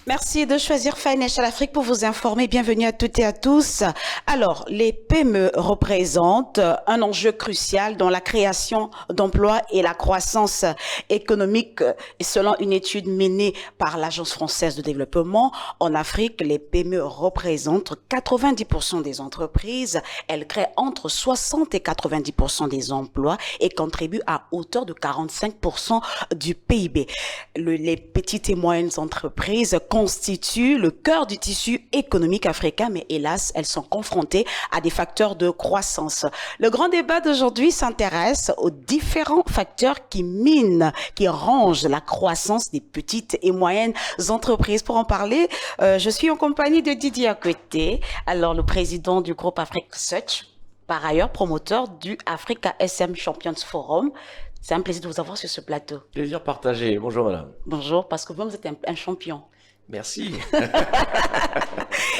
Merci de choisir Financial Afrique pour vous informer. Bienvenue à toutes et à tous. Alors, les PME représentent un enjeu crucial dans la création d'emplois et la croissance économique. Et selon une étude menée par l'Agence française de développement, en Afrique, les PME représentent 90% des entreprises. Elles créent entre 60 et 90% des emplois et contribuent à hauteur de 45% du PIB. Les petites et moyennes entreprises constituent le cœur du tissu économique africain, mais hélas, elles sont confrontées à des facteurs de croissance. Le grand débat d'aujourd'hui s'intéresse aux différents facteurs qui minent, qui rongent la croissance des petites et moyennes entreprises. Pour en parler, je suis en compagnie de Didier Akwete, alors le président du groupe Afrique Search, par ailleurs promoteur du Africa SM Champions Forum. C'est un plaisir de vous avoir sur ce plateau. Plaisir partagé. Bonjour madame. Bonjour, parce que vous êtes un champion. Merci.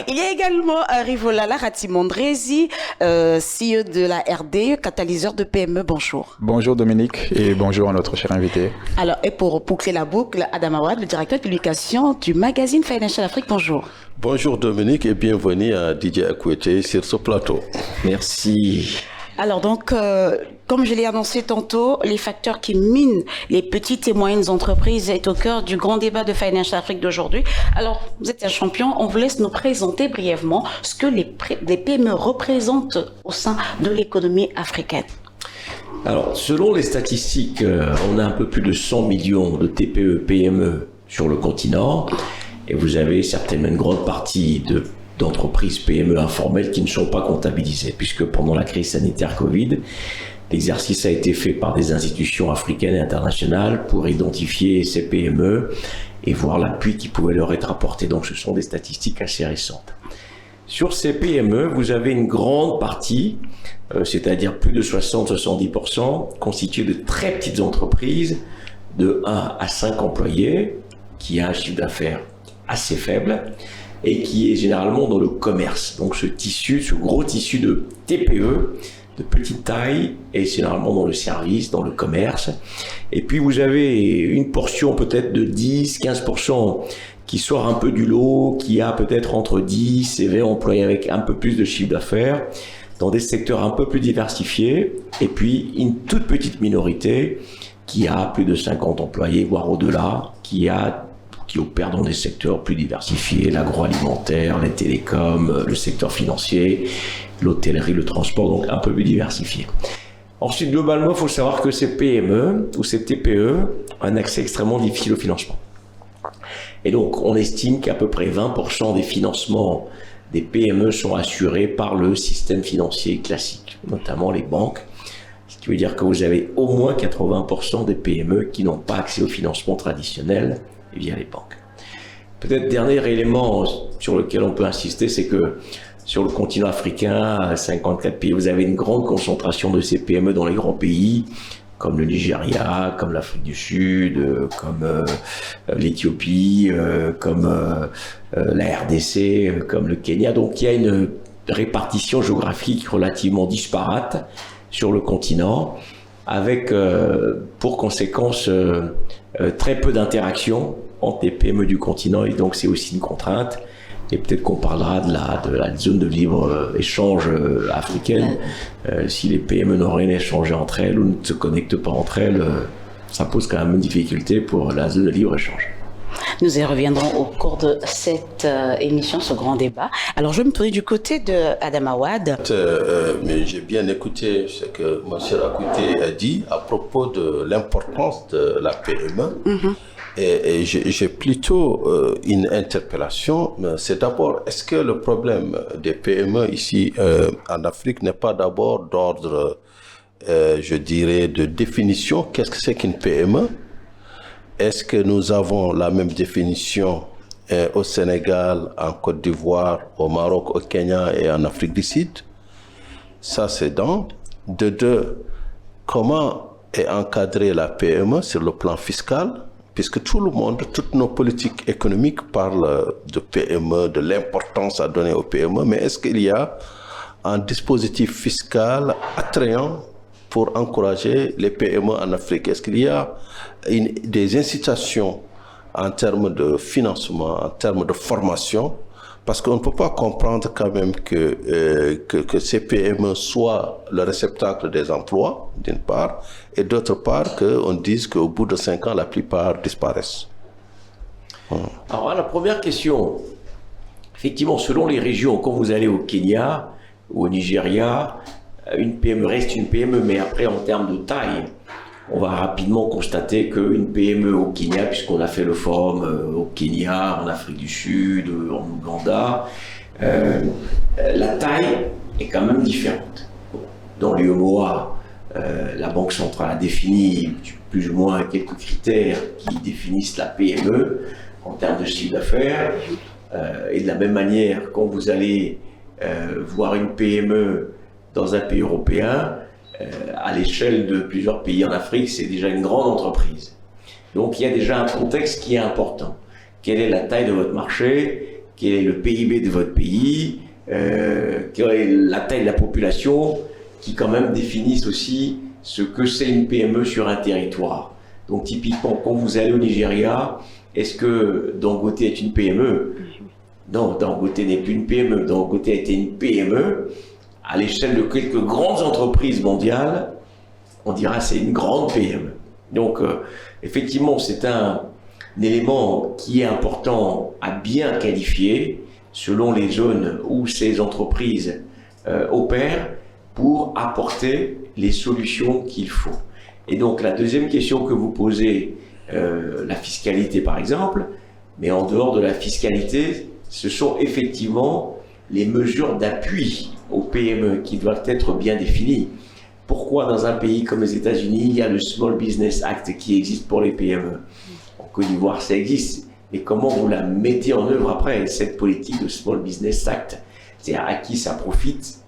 Il y a également Rivolala Ratimondrezi, CEO de la RD, catalyseur de PME. Bonjour. Bonjour Dominique et bonjour à notre cher invité. Alors, et pour boucler la boucle, Adam Awad, le directeur de publication du magazine Financial Afrique. Bonjour. Bonjour Dominique et bienvenue à Didier Akwete sur ce plateau. Merci. Alors donc, comme je l'ai annoncé tantôt, les facteurs qui minent les petites et moyennes entreprises est au cœur du grand débat de Financial Afrique d'aujourd'hui. Alors, vous êtes un champion, on vous laisse nous présenter brièvement ce que les PME représentent au sein de l'économie africaine. Alors, selon les statistiques, on a un peu plus de 100 millions de TPE, PME sur le continent, et vous avez certainement une grande partie d'entreprises PME informelles qui ne sont pas comptabilisées, puisque pendant la crise sanitaire Covid, l'exercice a été fait par des institutions africaines et internationales pour identifier ces PME et voir l'appui qui pouvait leur être apporté. Donc ce sont des statistiques assez récentes. Sur ces PME, vous avez une grande partie, c'est-à-dire plus de 60-70%, constituée de très petites entreprises de 1 à 5 employés, qui a un chiffre d'affaires assez faible, et qui est généralement dans le commerce. Donc ce gros tissu de TPE, de petite taille, est généralement dans le service, dans le commerce. Et puis vous avez une portion peut-être de 10-15% qui sort un peu du lot, qui a peut-être entre 10 et 20 employés avec un peu plus de chiffre d'affaires, dans des secteurs un peu plus diversifiés, et puis une toute petite minorité qui a plus de 50 employés, voire au-delà, qui opèrent dans des secteurs plus diversifiés, l'agroalimentaire, les télécoms, le secteur financier, l'hôtellerie, le transport, donc un peu plus diversifié. Ensuite, globalement, il faut savoir que ces PME ou ces TPE ont un accès extrêmement difficile au financement. Et donc, on estime qu'à peu près 20% des financements des PME sont assurés par le système financier classique, notamment les banques. Ce qui veut dire que vous avez au moins 80% des PME qui n'ont pas accès au financement traditionnel via les banques. Peut-être dernier élément sur lequel on peut insister, c'est que sur le continent africain, à 54 pays, vous avez une grande concentration de ces PME dans les grands pays, comme le Nigeria, comme l'Afrique du Sud, comme l'Éthiopie, comme la RDC, comme le Kenya. Donc il y a une répartition géographique relativement disparate sur le continent, avec pour conséquence très peu d'interactions entre les PME du continent, et donc c'est aussi une contrainte. Et peut-être qu'on parlera de la zone de libre-échange africaine. Si les PME n'ont rien échangé entre elles ou ne se connectent pas entre elles, ça pose quand même une difficulté pour la zone de libre-échange. Nous y reviendrons au cours de cette émission, ce grand débat. Alors, je vais me tourner du côté de Adam Awad. Mais j'ai bien écouté ce que M. Akwete a dit à propos de l'importance de la PME. Mm-hmm. Et j'ai plutôt une interpellation. C'est d'abord, est-ce que le problème des PME ici en Afrique n'est pas d'abord d'ordre, je dirais, de définition? Qu'est-ce que c'est qu'une PME? Est-ce que nous avons la même définition au Sénégal, en Côte d'Ivoire, au Maroc, au Kenya et en Afrique du Sud? Ça, c'est d'un. De deux, comment est encadrée la PME sur le plan fiscal? Puisque tout le monde, toutes nos politiques économiques parlent de PME, de l'importance à donner aux PME, mais est-ce qu'il y a un dispositif fiscal attrayant pour encourager les PME en Afrique? Est-ce qu'il y a des incitations en termes de financement, en termes de formation, parce qu'on ne peut pas comprendre quand même que ces PME soient le réceptacle des emplois, d'une part, et d'autre part, qu'on dise qu'au bout de 5 ans, la plupart disparaissent. Alors, la première question, effectivement, selon les régions, quand vous allez au Kenya ou au Nigeria, une PME reste une PME, mais après, en termes de taille, on va rapidement constater qu'une PME au Kenya, puisqu'on a fait le forum au Kenya, en Afrique du Sud, en Ouganda, la taille est quand même différente. Dans l'UEMOA, la Banque centrale a défini plus ou moins quelques critères qui définissent la PME en termes de chiffre d'affaires. Et de la même manière, quand vous allez voir une PME dans un pays européen, à l'échelle de plusieurs pays en Afrique, c'est déjà une grande entreprise. Donc il y a déjà un contexte qui est important. Quelle est la taille de votre marché? Quel est le PIB de votre pays? Quelle est la taille de la population? Qui quand même définissent aussi ce que c'est une PME sur un territoire. Donc typiquement, quand vous allez au Nigeria, est-ce que Dangote est une PME? Non, Dangote n'est plus une PME. Dangote a été une PME. À l'échelle de quelques grandes entreprises mondiales, on dira c'est une grande PME. Donc, effectivement, c'est un élément qui est important à bien qualifier selon les zones où ces entreprises opèrent pour apporter les solutions qu'il faut. Et donc, la deuxième question que vous posez, la fiscalité par exemple, mais en dehors de la fiscalité, ce sont effectivement les mesures d'appui aux PME qui doivent être bien définies. Pourquoi dans un pays comme les États-Unis, il y a le Small Business Act qui existe pour les PME? En Côte d'Ivoire, ça existe. Mais comment vous la mettez en œuvre après, cette politique de Small Business Act? C'est-à-dire à qui ça profite?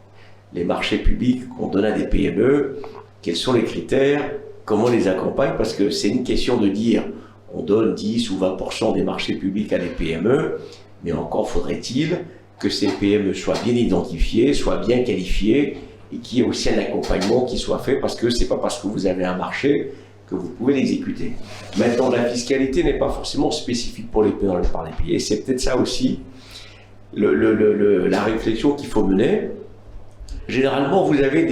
Les marchés publics qu'on donne à des PME, quels sont les critères? Comment on les accompagne? Parce que c'est une question de dire on donne 10 ou 20% des marchés publics à des PME, mais encore faudrait-il que ces PME soient bien identifiées, soient bien qualifiées et qu'il y ait aussi un accompagnement qui soit fait parce que c'est pas parce que vous avez un marché que vous pouvez l'exécuter. Maintenant, la fiscalité n'est pas forcément spécifique pour les pays et c'est peut-être ça aussi la réflexion qu'il faut mener. Généralement, vous avez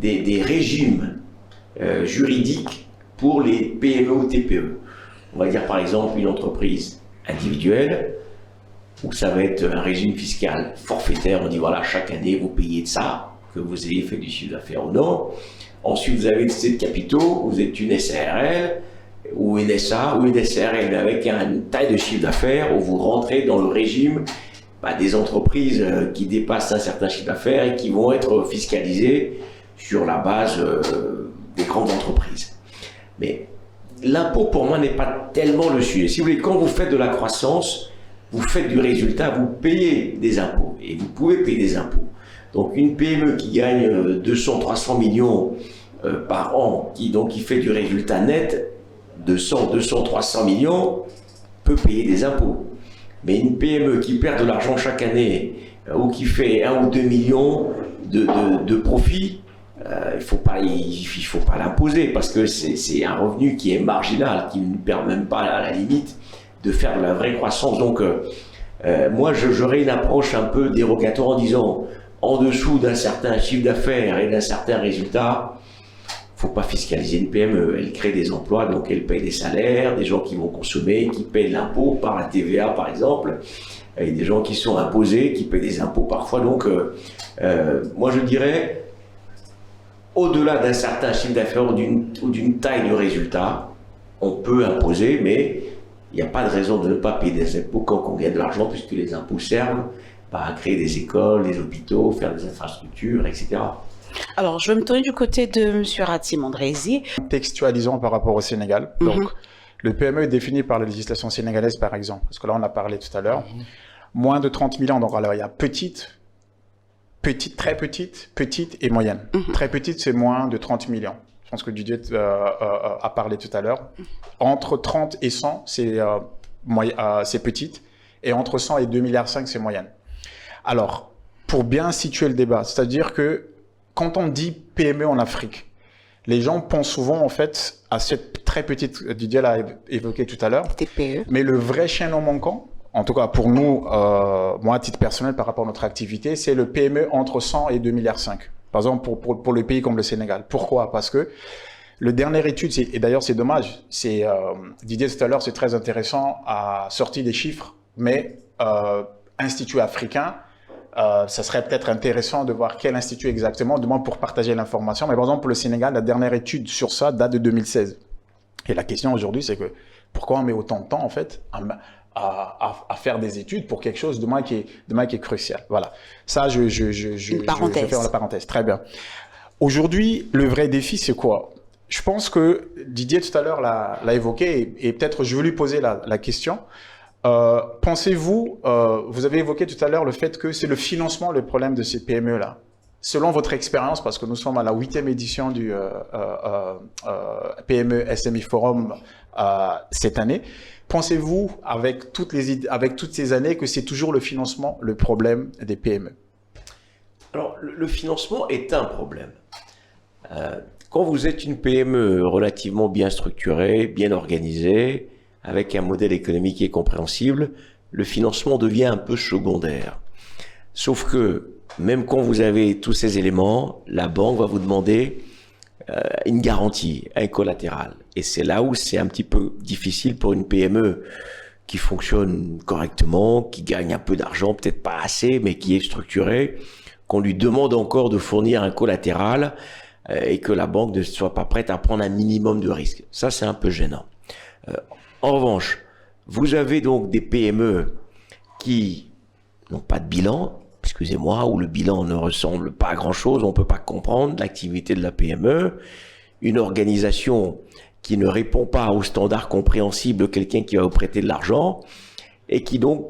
des régimes juridiques pour les PME ou TPE. On va dire par exemple une entreprise individuelle où ça va être un régime fiscal forfaitaire. On dit voilà, chaque année vous payez de ça, que vous ayez fait du chiffre d'affaires ou non. Ensuite, vous avez des capitaux, vous êtes une SARL ou une SA ou une SARL avec une taille de chiffre d'affaires où vous rentrez dans le régime des entreprises qui dépassent un certain chiffre d'affaires et qui vont être fiscalisées sur la base des grandes entreprises. Mais l'impôt pour moi n'est pas tellement le sujet. Si vous voulez, quand vous faites de la croissance, vous faites du résultat, vous payez des impôts et vous pouvez payer des impôts. Donc une PME qui gagne 200-300 millions par an, qui fait du résultat net, 200-300 millions, peut payer des impôts. Mais une PME qui perd de l'argent chaque année ou qui fait 1 ou 2 millions de profit, il ne faut pas l'imposer parce que c'est un revenu qui est marginal, qui ne permet même pas à la limite de faire de la vraie croissance. Donc moi j'aurais une approche un peu dérogatoire en disant en dessous d'un certain chiffre d'affaires et d'un certain résultat, il ne faut pas fiscaliser une PME. Elle crée des emplois, donc elle paye des salaires, des gens qui vont consommer, qui payent l'impôt par la TVA par exemple, et des gens qui sont imposés, qui payent des impôts parfois. Donc moi je dirais au-delà d'un certain chiffre d'affaires ou d'une taille de résultat, on peut imposer, mais il n'y a pas de raison de ne pas payer des impôts quand on gagne de l'argent, puisque les impôts servent à créer des écoles, des hôpitaux, faire des infrastructures, etc. Alors, je vais me tourner du côté de M. Ratim Andrézy. Textualisons par rapport au Sénégal. Donc, le PME est défini par la législation sénégalaise, par exemple, parce que là, on a parlé tout à l'heure. Moins de 30 000 ans, donc alors il y a petite, très petite, petite et moyenne. Très petite, c'est moins de 30 millions. Je pense que Didier a parlé tout à l'heure. Entre 30 et 100, c'est petite. Et entre 100 et 2,5 milliards, c'est moyenne. Alors, pour bien situer le débat, c'est-à-dire que quand on dit PME en Afrique, les gens pensent souvent, en fait, à cette très petite, Didier l'a évoqué tout à l'heure, TPE. mais le vrai chaînon manquant, en tout cas pour nous, moi à titre personnel par rapport à notre activité, c'est le PME entre 100 et 2,5 milliards. Par exemple, pour le pays comme le Sénégal. Pourquoi? Parce que le dernière étude, et d'ailleurs c'est dommage, Didier tout à l'heure, c'est très intéressant, a sorti des chiffres, mais Institut africain, ça serait peut-être intéressant de voir quel institut exactement, du moins pour partager l'information. Mais par exemple, pour le Sénégal, la dernière étude sur ça date de 2016. Et la question aujourd'hui, c'est que pourquoi on met autant de temps, en fait, à faire des études pour quelque chose demain qui est crucial. Voilà. Ça, je ferme la parenthèse. Très bien. Aujourd'hui, le vrai défi, c'est quoi? Je pense que Didier tout à l'heure l'a évoqué et peut-être je veux lui poser la question. Pensez-vous, vous avez évoqué tout à l'heure le fait que c'est le financement le problème de ces PME-là. Selon votre expérience, parce que nous sommes à la 8e édition du PME SMI Forum cette année, pensez-vous, avec toutes ces années, que c'est toujours le financement le problème des PME? Alors, le financement est un problème. Quand vous êtes une PME relativement bien structurée, bien organisée, avec un modèle économique qui est compréhensible, le financement devient un peu secondaire. Sauf que, même quand vous avez tous ces éléments, la banque va vous demander une garantie, un collatéral. Et c'est là où c'est un petit peu difficile pour une PME qui fonctionne correctement, qui gagne un peu d'argent, peut-être pas assez, mais qui est structurée, qu'on lui demande encore de fournir un collatéral et que la banque ne soit pas prête à prendre un minimum de risque. Ça, c'est un peu gênant. En revanche, vous avez donc des PME qui n'ont pas de bilan, excusez-moi, où le bilan ne ressemble pas à grand-chose, on ne peut pas comprendre l'activité de la PME, une organisation qui ne répond pas aux standards compréhensibles de quelqu'un qui va vous prêter de l'argent et qui donc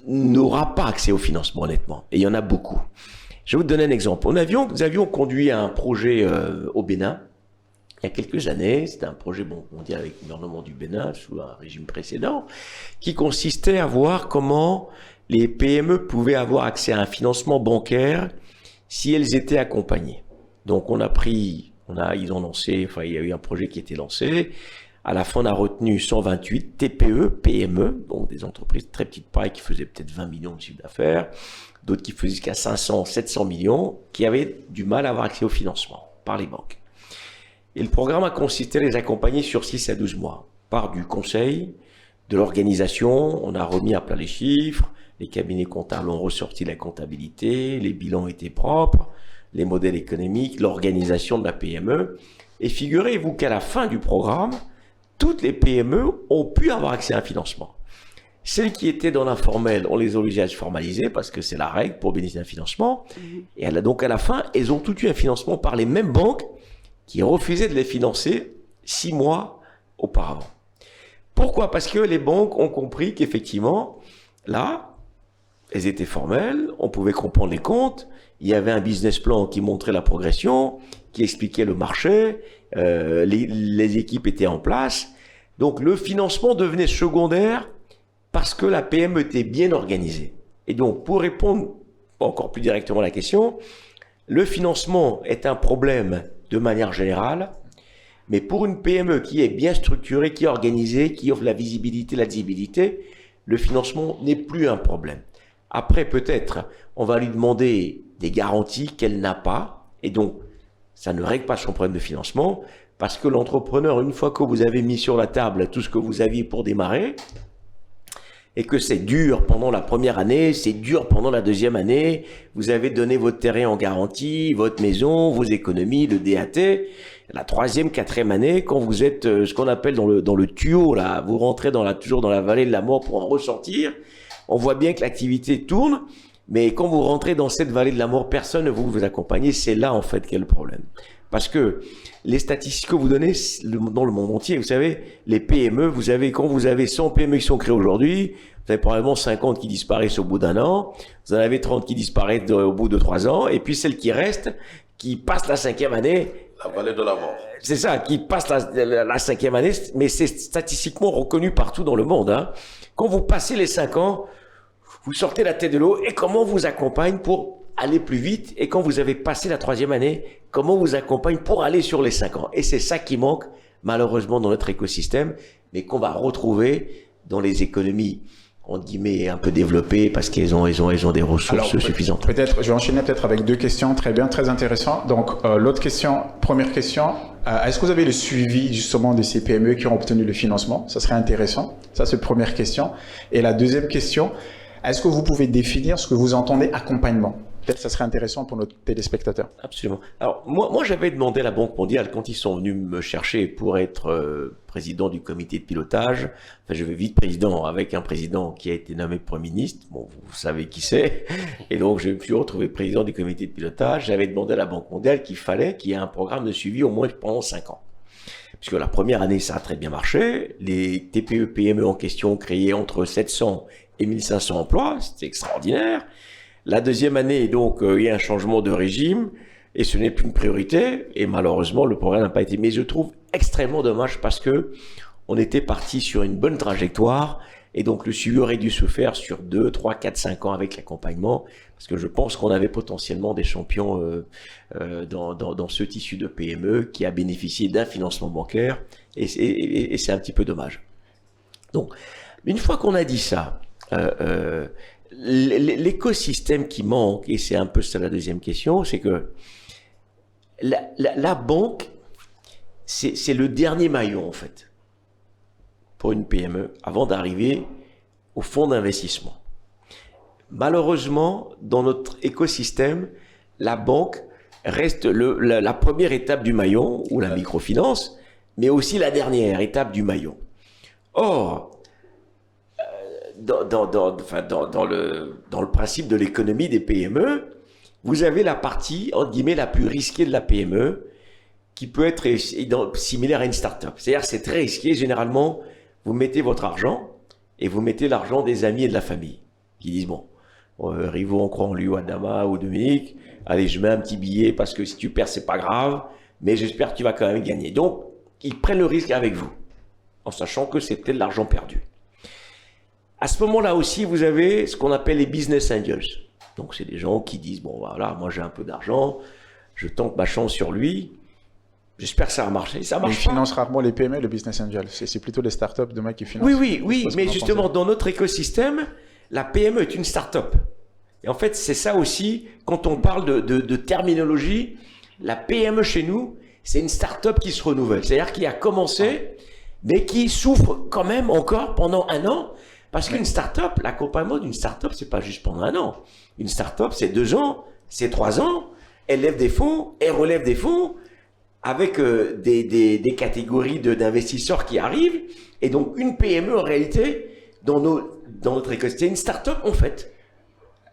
n'aura pas accès au financement, honnêtement. Et il y en a beaucoup. Je vais vous donner un exemple. Nous avions conduit un projet au Bénin, il y a quelques années. C'était un projet mondial avec le gouvernement du Bénin, sous un régime précédent, qui consistait à voir comment les PME pouvaient avoir accès à un financement bancaire si elles étaient accompagnées. Donc ils ont lancé, il y a eu un projet qui a été lancé. À la fin, on a retenu 128 TPE, PME, donc des entreprises très petites pailles qui faisaient peut-être 20 millions de chiffre d'affaires, d'autres qui faisaient jusqu'à 500, 700 millions, qui avaient du mal à avoir accès au financement par les banques. Et le programme a consisté à les accompagner sur 6 à 12 mois, par du conseil, de l'organisation, on a remis à plat les chiffres, les cabinets comptables ont ressorti la comptabilité, les bilans étaient propres, les modèles économiques, l'organisation de la PME. Et figurez-vous qu'à la fin du programme, toutes les PME ont pu avoir accès à un financement. Celles qui étaient dans l'informel, on les obligeait à se formaliser parce que c'est la règle pour bénéficier d'un financement. Et donc à la fin, elles ont toutes eu un financement par les mêmes banques qui refusaient de les financer 6 mois auparavant. Pourquoi? Parce que les banques ont compris qu'effectivement, là, elles étaient formelles, on pouvait comprendre les comptes, il y avait un business plan qui montrait la progression, qui expliquait le marché, les équipes étaient en place. Donc le financement devenait secondaire parce que la PME était bien organisée. Et donc pour répondre encore plus directement à la question, le financement est un problème de manière générale, mais pour une PME qui est bien structurée, qui est organisée, qui offre la visibilité, la lisibilité, le financement n'est plus un problème. Après, peut-être, on va lui demander des garanties qu'elle n'a pas, et donc, ça ne règle pas son problème de financement, parce que l'entrepreneur, une fois que vous avez mis sur la table tout ce que vous aviez pour démarrer, et que c'est dur pendant la première année, c'est dur pendant la deuxième année, vous avez donné votre terrain en garantie, votre maison, vos économies, le DAT, la troisième, quatrième année, quand vous êtes ce qu'on appelle dans le tuyau, là, vous rentrez toujours dans la vallée de la mort pour en ressortir, on voit bien que l'activité tourne, mais quand vous rentrez dans cette vallée de la mort, personne ne vous accompagne, c'est là en fait qu'est le problème. Parce que les statistiques que vous donnez dans le monde entier, vous savez, les PME, quand vous avez 100 PME qui sont créées aujourd'hui, vous avez probablement 50 qui disparaissent au bout d'un an, vous en avez 30 qui disparaissent au bout de 3 ans, et puis celles qui restent, qui passent la 5e année. La vallée de la mort. C'est ça, qui passent la 5e année, mais c'est statistiquement reconnu partout dans le monde. Quand vous passez les 5 ans, vous sortez la tête de l'eau, et comment on vous accompagne pour aller plus vite et quand vous avez passé la 3e année, comment on vous accompagne pour aller sur les 5 ans. Et c'est ça qui manque malheureusement dans notre écosystème, mais qu'on va retrouver dans les économies entre guillemets un peu développées parce qu'elles ont des ressources suffisantes. Peut-être, je vais enchaîner peut-être avec 2 questions, très bien, très intéressant. Donc l'autre question, première question, est-ce que vous avez le suivi justement de ces PME qui ont obtenu le financement? Ça serait intéressant. Ça c'est la première question. Et la deuxième question, est-ce que vous pouvez définir ce que vous entendez accompagnement? Peut-être que ça serait intéressant pour nos téléspectateurs. Absolument. Alors, moi j'avais demandé à la Banque mondiale, quand ils sont venus me chercher pour être président du comité de pilotage, enfin, je vais vite président avec un président qui a été nommé Premier ministre, bon, vous savez qui c'est, et donc je me suis retrouvé président du comité de pilotage. J'avais demandé à la Banque mondiale qu'il fallait qu'il y ait un programme de suivi au moins pendant 5 ans. Puisque la première année, ça a très bien marché, les TPE, PME en question ont créé entre 700 et 1500 emplois, c'était extraordinaire. La deuxième année, donc, il y a un changement de régime et ce n'est plus une priorité et malheureusement, le programme n'a pas été. Mais je trouve extrêmement dommage parce que on était parti sur une bonne trajectoire et donc le suivi aurait dû se faire sur 2, 3, 4, 5 ans avec l'accompagnement parce que je pense qu'on avait potentiellement des champions dans ce tissu de PME qui a bénéficié d'un financement bancaire et c'est un petit peu dommage. Donc, une fois qu'on a dit ça, l'écosystème qui manque, et c'est un peu ça la deuxième question, c'est que la banque, c'est le dernier maillon en fait, pour une PME, avant d'arriver au fonds d'investissement. Malheureusement, dans notre écosystème, la banque reste la première étape du maillon, ou la microfinance, mais aussi la dernière étape du maillon. Or, dans le principe de l'économie des PME, vous avez la partie, entre guillemets, la plus risquée de la PME, qui peut être similaire à une start-up. C'est-à-dire, c'est très risqué. Généralement, vous mettez votre argent et vous mettez l'argent des amis et de la famille qui disent, bon, Rivo, on croit en lui, ou Adama, ou Dominique, allez, je mets un petit billet parce que si tu perds, c'est pas grave, mais j'espère que tu vas quand même gagner. Donc, ils prennent le risque avec vous, en sachant que c'est peut-être de l'argent perdu. À ce moment-là aussi, vous avez ce qu'on appelle les business angels. Donc, c'est des gens qui disent, bon, voilà, moi j'ai un peu d'argent, je tente ma chance sur lui, j'espère que ça va marcher. Ça marche. Ils financent rarement les PME, le business angel. C'est plutôt les startups demain qui financent. Oui, mais justement, dans notre écosystème, la PME est une start-up. Et en fait, c'est ça aussi, quand on parle de terminologie, la PME chez nous, c'est une start-up qui se renouvelle. C'est-à-dire qui a commencé, mais qui souffre quand même encore pendant 1 an. Parce qu'une start-up, l'accompagnement d'une start-up, c'est pas juste pendant 1 an. Une start-up, c'est 2 ans, c'est 3 ans. Elle lève des fonds, elle relève des fonds avec des catégories d'investisseurs qui arrivent. Et donc, une PME, en réalité, dans notre écosystème, une start-up, en fait.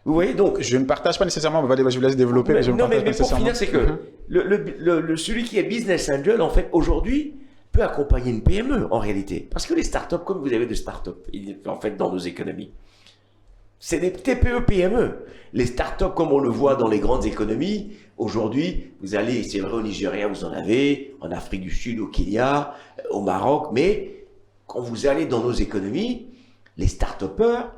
Vous voyez, donc. Je ne partage pas nécessairement, je vous laisse développer, mais je ne partage pas nécessairement. Mais pour finir, c'est que celui qui est business angel, en fait, aujourd'hui, peut accompagner une PME, en réalité. Parce que les startups, comme vous avez de startups, en fait, dans nos économies, c'est des TPE, PME. Les startups, comme on le voit dans les grandes économies, aujourd'hui, vous allez, c'est vrai, au Nigeria, vous en avez, en Afrique du Sud, au Kenya, au Maroc, mais quand vous allez dans nos économies, les start-upers,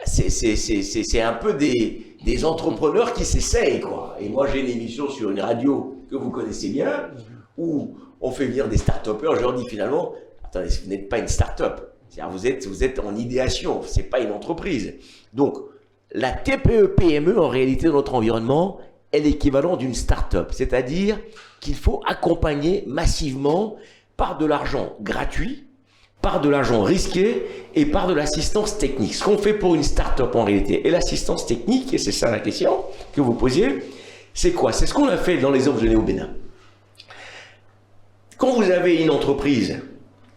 c'est un peu des entrepreneurs qui s'essayent, quoi. Et moi, j'ai une émission sur une radio que vous connaissez bien, où on fait venir des start-upers, je leur dis finalement, attendez, vous n'êtes pas une start-up. C'est-à-dire, vous êtes en idéation, c'est pas une entreprise. Donc, la TPE-PME, en réalité, dans notre environnement, est l'équivalent d'une start-up. C'est-à-dire qu'il faut accompagner massivement par de l'argent gratuit, par de l'argent risqué et par de l'assistance technique. Ce qu'on fait pour une start-up en réalité. Et l'assistance technique, et c'est ça la question que vous posiez, c'est quoi? C'est ce qu'on a fait dans l'exemple donné au Bénin. Quand vous avez une entreprise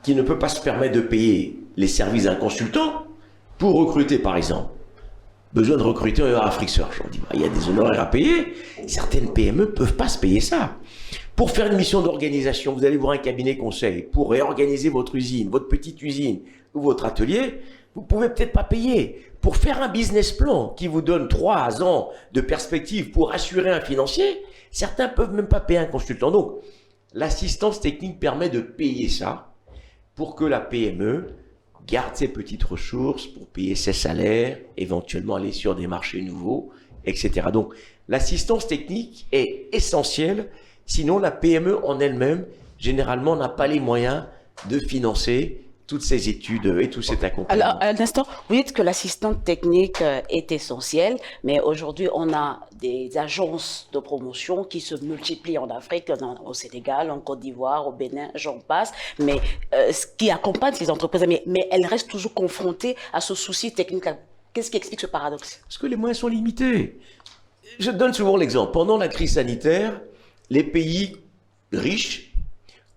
qui ne peut pas se permettre de payer les services d'un consultant pour recruter, par exemple, besoin de recruter un Afrique Search, on dit, il y a des honoraires à payer, certaines PME ne peuvent pas se payer ça. Pour faire une mission d'organisation, vous allez voir un cabinet conseil, pour réorganiser votre usine, votre petite usine ou votre atelier, vous pouvez peut-être pas payer. Pour faire un business plan qui vous donne 3 ans de perspective pour assurer un financier, certains peuvent même pas payer un consultant. Donc, l'assistance technique permet de payer ça pour que la PME garde ses petites ressources pour payer ses salaires, éventuellement aller sur des marchés nouveaux etc. Donc, l'assistance technique est essentielle, sinon la PME en elle-même, généralement, n'a pas les moyens de financer toutes ces études et tout cet accompagnement. Alors, à l'instant, vous dites que l'assistante technique est essentielle, mais aujourd'hui, on a des agences de promotion qui se multiplient en Afrique, au Sénégal, en Côte d'Ivoire, au Bénin, j'en passe, mais ce qui accompagne ces entreprises, mais elles restent toujours confrontées à ce souci technique. Qu'est-ce qui explique ce paradoxe? Parce que les moyens sont limités. Je donne souvent l'exemple. Pendant la crise sanitaire, les pays riches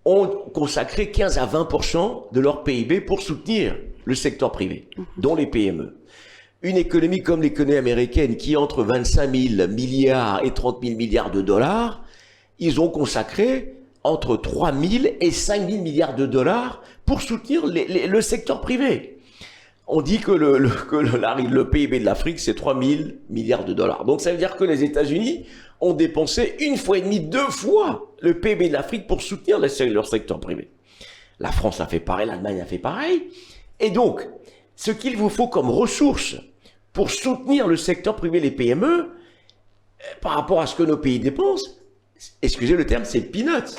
ont consacré 15 à 20% de leur PIB pour soutenir le secteur privé, dont les PME. Une économie comme l'économie américaine, qui est entre 25 000 milliards et 30 000 milliards de dollars, ils ont consacré entre 3 000 et 5 000 milliards de dollars pour soutenir le secteur privé. On dit que le PIB de l'Afrique, c'est 3 000 milliards de dollars. Donc ça veut dire que les États-Unis ont dépensé 1,5 fois, 2 fois le PIB de l'Afrique pour soutenir leur secteur privé. La France a fait pareil, l'Allemagne a fait pareil. Et donc, ce qu'il vous faut comme ressources pour soutenir le secteur privé, les PME, par rapport à ce que nos pays dépensent, excusez le terme, c'est peanuts.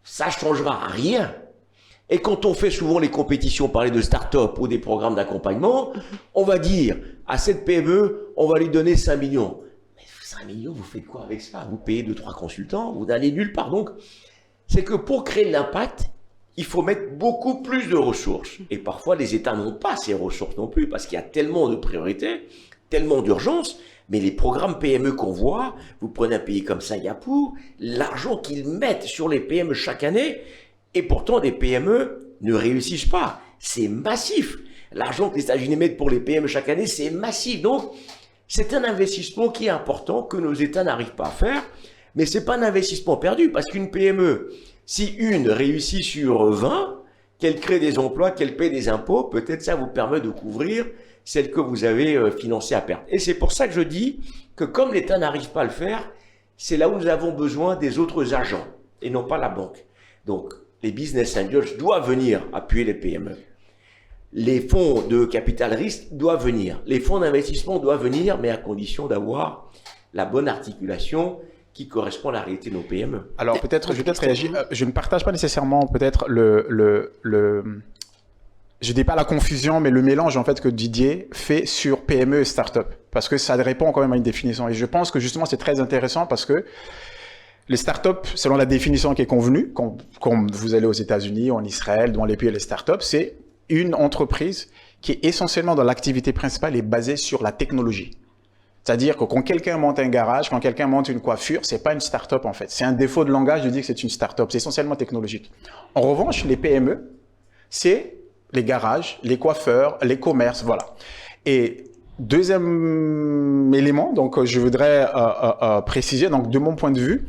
Ça ne changera rien. Et quand on fait souvent les compétitions, parler de start-up ou des programmes d'accompagnement, on va dire à cette PME, on va lui donner 5 millions. 5 millions, vous faites quoi avec ça? Vous payez 2-3 consultants, vous n'allez nulle part. Donc, c'est que pour créer de l'impact, il faut mettre beaucoup plus de ressources. Et parfois, les États n'ont pas ces ressources non plus, parce qu'il y a tellement de priorités, tellement d'urgences. Mais les programmes PME qu'on voit, vous prenez un pays comme Singapour, l'argent qu'ils mettent sur les PME chaque année, et pourtant, les PME ne réussissent pas. C'est massif. L'argent que les États-Unis mettent pour les PME chaque année, c'est massif. Donc, c'est un investissement qui est important, que nos États n'arrivent pas à faire, mais ce n'est pas un investissement perdu, parce qu'une PME, si une réussit sur 20, qu'elle crée des emplois, qu'elle paie des impôts, peut-être ça vous permet de couvrir celle que vous avez financée à perte. Et c'est pour ça que je dis que comme l'État n'arrive pas à le faire, c'est là où nous avons besoin des autres agents, et non pas la banque. Donc, les business angels doivent venir appuyer les PME. Les fonds de capital risque doivent venir. Les fonds d'investissement doivent venir, mais à condition d'avoir la bonne articulation qui correspond à la réalité de nos PME. Alors peut-être, je vais peut-être réagir. Je ne partage pas nécessairement peut-être je dis pas la confusion, mais le mélange en fait que Didier fait sur PME et start-up, parce que ça répond quand même à une définition. Et je pense que justement c'est très intéressant parce que les startups, selon la définition qui est convenue, quand vous allez aux États-Unis, en Israël, dans les pays les startups, c'est une entreprise qui est essentiellement dans l'activité principale est basée sur la technologie. C'est-à-dire que quand quelqu'un monte un garage, quand quelqu'un monte une coiffure, c'est pas une start-up en fait. C'est un défaut de langage de dire que c'est une start-up. C'est essentiellement technologique. En revanche, les PME, c'est les garages, les coiffeurs, les commerces, voilà. Et deuxième élément, donc je voudrais préciser, donc de mon point de vue,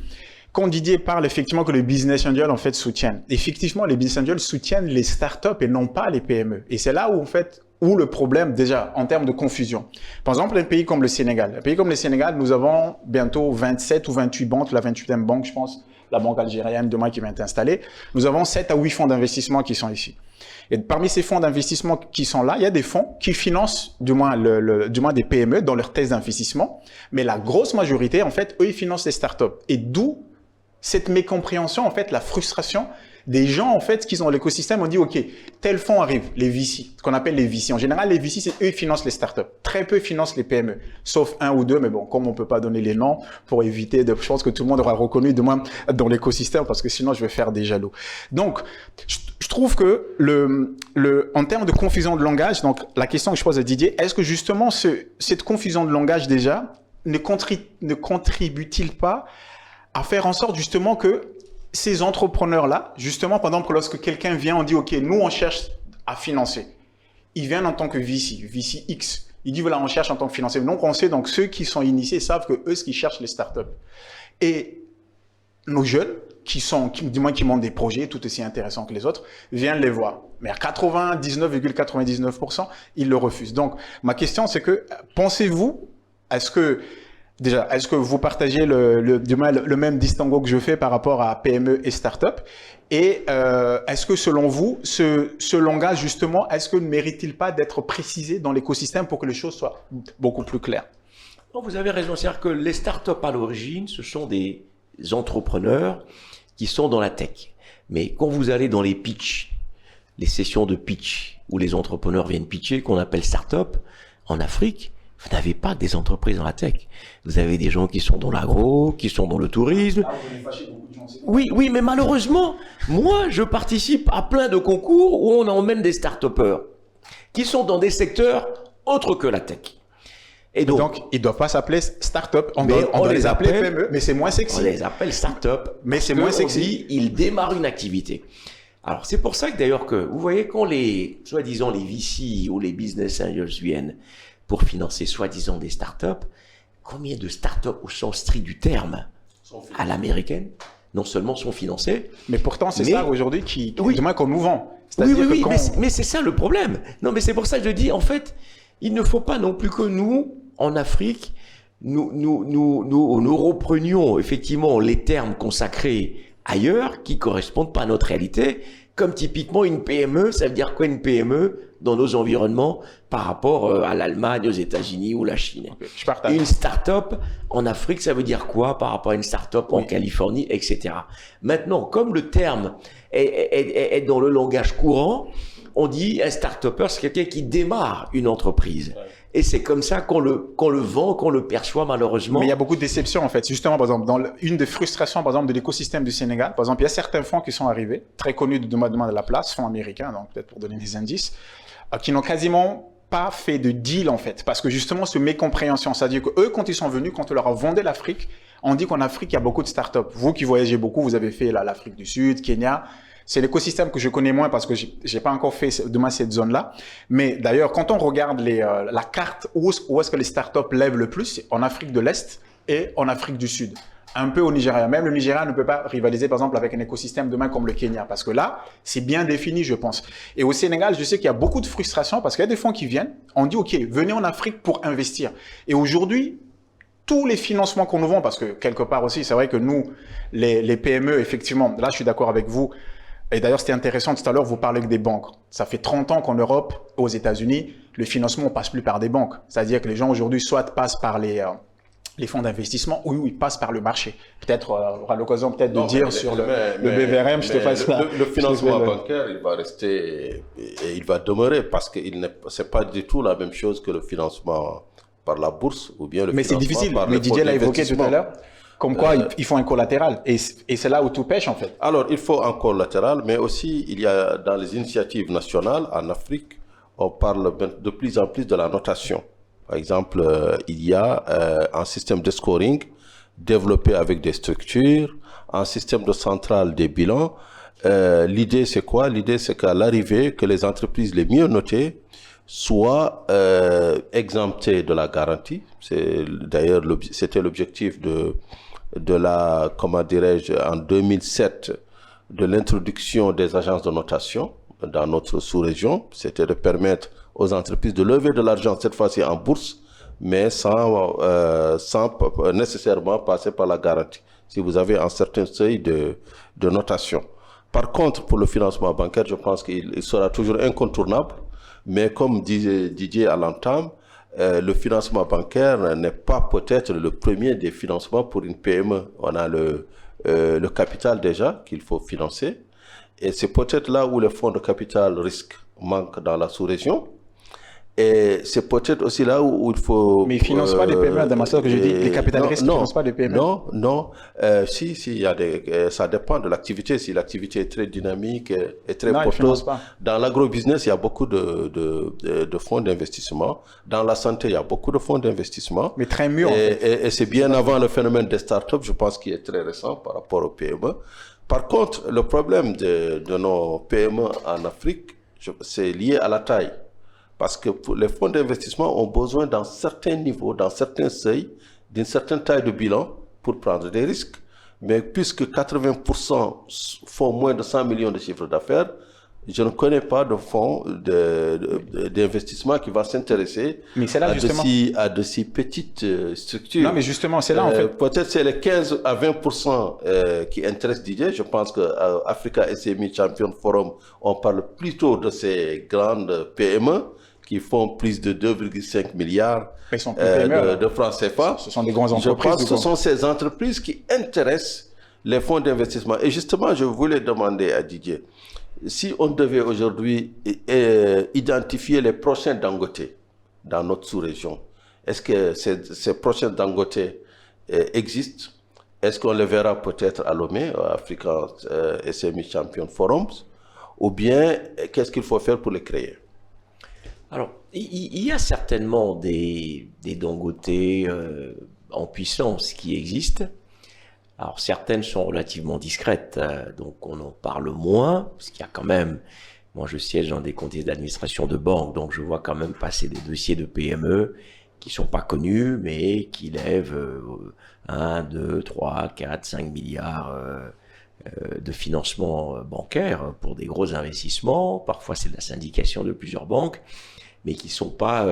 quand Didier parle effectivement que les business angels en fait soutiennent, effectivement les business angels soutiennent les startups et non pas les PME. Et c'est là où en fait où le problème déjà en termes de confusion. Par exemple, un pays comme le Sénégal. Un pays comme le Sénégal, nous avons bientôt 27 ou 28 banques, la 28e banque, je pense, la banque algérienne demain qui vient être installée. Nous avons 7 à 8 fonds d'investissement qui sont ici. Et parmi ces fonds d'investissement qui sont là, il y a des fonds qui financent du moins des PME dans leur thèse d'investissement, mais la grosse majorité, en fait, eux, ils financent les startups. Et d'où cette mécompréhension, en fait, la frustration des gens, en fait, qui sont dans l'écosystème, on dit, OK, tel fonds arrive, les VC, ce qu'on appelle les VC. En général, les VC, c'est eux, ils financent les startups. Très peu financent les PME, sauf un ou deux, mais bon, comme on peut pas donner les noms pour éviter de choses que tout le monde aura reconnu, du moins dans l'écosystème, parce que sinon, je vais faire des jaloux. Donc, je trouve que en termes de confusion de langage, donc, la question que je pose à Didier, est-ce que justement, cette confusion de langage déjà ne contribue-t-il pas à faire en sorte justement que ces entrepreneurs-là, justement, par exemple, lorsque quelqu'un vient, on dit, OK, nous, on cherche à financer. Ils viennent en tant que VC X. Ils disent, voilà, on cherche en tant que financier. Donc, on sait, donc, ceux qui sont initiés savent que eux, ce qu'ils cherchent, les startups. Et nos jeunes, qui montent des projets tout aussi intéressants que les autres, viennent les voir. Mais à 99,99%, ils le refusent. Donc, ma question, c'est que, pensez-vous, est-ce que vous partagez le même distinguo que je fais par rapport à PME et start-up? Et est-ce que selon vous, ce langage justement, est-ce que ne mérite-t-il pas d'être précisé dans l'écosystème pour que les choses soient beaucoup plus claires? Non, vous avez raison. C'est-à-dire que les startups à l'origine, ce sont des entrepreneurs qui sont dans la tech. Mais quand vous allez dans les pitchs, les sessions de pitch où les entrepreneurs viennent pitcher, qu'on appelle start-up, en Afrique, vous n'avez pas des entreprises dans la tech. Vous avez des gens qui sont dans l'agro, qui sont dans le tourisme. Oui, mais malheureusement, moi, je participe à plein de concours où on emmène des start-upers qui sont dans des secteurs autres que la tech. Et donc ils ne doivent pas s'appeler start-up. On doit les appeler PME, mais c'est moins sexy. On les appelle start-up. Mais c'est moins sexy. On dit, ils démarrent une activité. Alors, c'est pour ça que d'ailleurs que, vous voyez, quand les, soi-disant les VC ou les business angels viennent pour financer soi-disant des startups, combien de startups au sens strict du terme à l'américaine, non seulement sont financées, mais pourtant c'est ça aujourd'hui du moins qu'on nous vend. Oui, mais c'est ça le problème. Non, mais c'est pour ça que je dis, en fait, il ne faut pas non plus que nous, en Afrique, nous reprenions effectivement les termes consacrés ailleurs qui correspondent pas à notre réalité, comme typiquement une PME. Ça veut dire quoi une PME dans nos environnements par rapport à l'Allemagne, aux États-Unis ou la Chine? Okay, je partage. Une start-up en Afrique, ça veut dire quoi par rapport à une start-up en Californie, etc. Maintenant, comme le terme est dans le langage courant, on dit un start-upper, c'est quelqu'un qui démarre une entreprise. Et c'est comme ça qu'on le vend, qu'on le perçoit malheureusement. Mais il y a beaucoup de déceptions en fait. Justement, par exemple, une des frustrations par exemple de l'écosystème du Sénégal, par exemple, il y a certains fonds qui sont arrivés, très connus de demande de la place, fonds américains, donc peut-être pour donner des indices, qui n'ont quasiment pas fait de deal en fait, parce que justement ce mécompréhension, c'est-à-dire que eux quand ils sont venus, quand on leur a vendu l'Afrique, on dit qu'en Afrique il y a beaucoup de startups. Vous qui voyagez beaucoup, vous avez fait l'Afrique du Sud, Kenya. C'est l'écosystème que je connais moins parce que j'ai pas encore fait demain cette zone-là. Mais d'ailleurs, quand on regarde la carte où est-ce que les startups lèvent le plus, c'est en Afrique de l'Est et en Afrique du Sud. Un peu au Nigeria. Même le Nigeria ne peut pas rivaliser, par exemple, avec un écosystème demain comme le Kenya. Parce que là, c'est bien défini, je pense. Et au Sénégal, je sais qu'il y a beaucoup de frustration parce qu'il y a des fonds qui viennent. On dit, OK, venez en Afrique pour investir. Et aujourd'hui, tous les financements qu'on nous vend, parce que quelque part aussi, c'est vrai que nous, les PME, effectivement, là, je suis d'accord avec vous. Et d'ailleurs, c'était intéressant, tout à l'heure, vous parlez que des banques. Ça fait 30 ans qu'en Europe, aux États-Unis, le financement ne passe plus par des banques. C'est-à-dire que les gens aujourd'hui, soit passent par les fonds d'investissement, ou ils passent par le marché. Peut-être, on aura l'occasion peut-être de dire sur le BVRM, je te passe là. Le financement bancaire, il va rester et il va demeurer parce que c'est pas du tout la même chose que le financement par la bourse ou bien le financement par Mais c'est difficile, mais Didier l'a évoqué tout à l'heure. Comme quoi, il faut un collatéral. Et c'est là où tout pêche, en fait. Alors, il faut un collatéral, mais aussi, il y a dans les initiatives nationales, en Afrique, on parle de plus en plus de la notation. Par exemple, il y a un système de scoring développé avec des structures, un système de centrale des bilans. L'idée, c'est quoi? L'idée, c'est qu'à l'arrivée, que les entreprises les mieux notées soient exemptées de la garantie. D'ailleurs, c'était l'objectif de la, comment dirais-je, en 2007, de l'introduction des agences de notation dans notre sous-région. C'était de permettre aux entreprises de lever de l'argent, cette fois-ci en bourse, mais sans nécessairement passer par la garantie, si vous avez un certain seuil de notation. Par contre, pour le financement bancaire, je pense qu'il sera toujours incontournable, mais comme disait Didier à l'entame, le financement bancaire n'est pas peut-être le premier des financements pour une PME. On a le capital déjà qu'il faut financer. Et c'est peut-être là où les fonds de capital risque manquent dans la sous-région. Et c'est peut-être aussi là où il faut... Mais ils ne financent pas des PME, dans ma soeur que je dis, les capitalistes ne financent pas des PME. Non. Si, il y a ça dépend de l'activité. Si l'activité est très dynamique et très porteuse. Dans l'agrobusiness, il y a beaucoup de fonds d'investissement. Dans la santé, il y a beaucoup de fonds d'investissement. Mais très mûrs. Et c'est bien avant le phénomène des startups, je pense, qui est très récent par rapport aux PME. Par contre, le problème de nos PME en Afrique, c'est lié à la taille. Parce que les fonds d'investissement ont besoin d'un certain niveau, d'un certain seuil, d'une certaine taille de bilan pour prendre des risques. Mais puisque 80% font moins de 100 millions de chiffres d'affaires, je ne connais pas de fonds d'investissement qui va s'intéresser à de si petites structures. Non, mais justement, c'est là en fait. Peut-être c'est les 15 à 20% qui intéressent Didier. Je pense que Africa SME Champion Forum, on parle plutôt de ces grandes PME qui font plus de 2,5 milliards Ils sont plus PME, de francs CFA. Ce sont des grandes entreprises. Je pense que ce sont ces entreprises qui intéressent les fonds d'investissement. Et justement, je voulais demander à Didier, si on devait aujourd'hui identifier les prochains Dangote dans notre sous-région, est-ce que ces prochains Dangote existent? Est-ce qu'on les verra peut-être à Lomé, au African SME Champion Forums? Ou bien, qu'est-ce qu'il faut faire pour les créer? Alors, il y a certainement des Dangote en puissance qui existent. Alors, certaines sont relativement discrètes, donc on en parle moins, parce qu'il y a quand même, moi je siège dans des comités d'administration de banques, donc je vois quand même passer des dossiers de PME qui sont pas connus, mais qui lèvent 1, 2, 3, 4, 5 milliards de financement bancaire pour des gros investissements. Parfois, c'est de la syndication de plusieurs banques, mais qui sont pas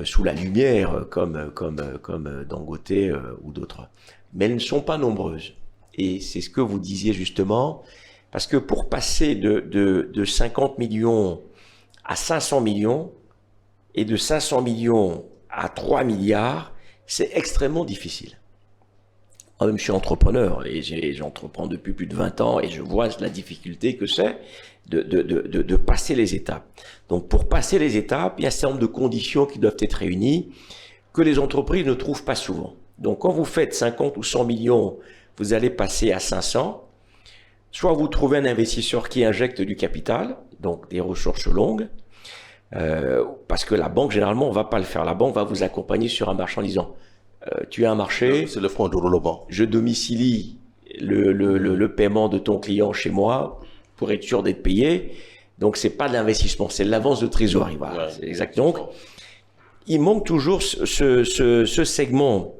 sous la lumière comme Dangote ou d'autres. Mais elles ne sont pas nombreuses. Et c'est ce que vous disiez justement, parce que pour passer de 50 millions à 500 millions, et de 500 millions à 3 milliards, c'est extrêmement difficile. Moi-même, je suis entrepreneur et j'entreprends depuis plus de 20 ans et je vois la difficulté que c'est de passer les étapes. Donc, pour passer les étapes, il y a un certain nombre de conditions qui doivent être réunies que les entreprises ne trouvent pas souvent. Donc, quand vous faites 50 ou 100 millions, vous allez passer à 500. Soit vous trouvez un investisseur qui injecte du capital, donc des ressources longues, parce que la banque, généralement, on va pas le faire. La banque va vous accompagner sur un marché en disant tu as un marché, c'est le fonds de roulement. Je domicilie le paiement de ton client chez moi pour être sûr d'être payé. Donc, c'est pas de l'investissement, c'est de l'avance de trésorerie. Voilà, Ouais. c'est exact. Donc, il manque toujours ce segment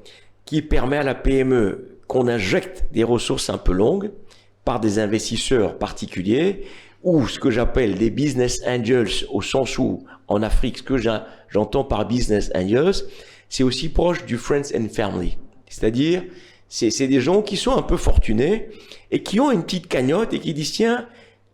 qui permet à la PME qu'on injecte des ressources un peu longues par des investisseurs particuliers ou ce que j'appelle des business angels, au sens où, en Afrique, ce que j'entends par business angels, c'est aussi proche du friends and family. C'est-à-dire, c'est des gens qui sont un peu fortunés et qui ont une petite cagnotte et qui disent, tiens,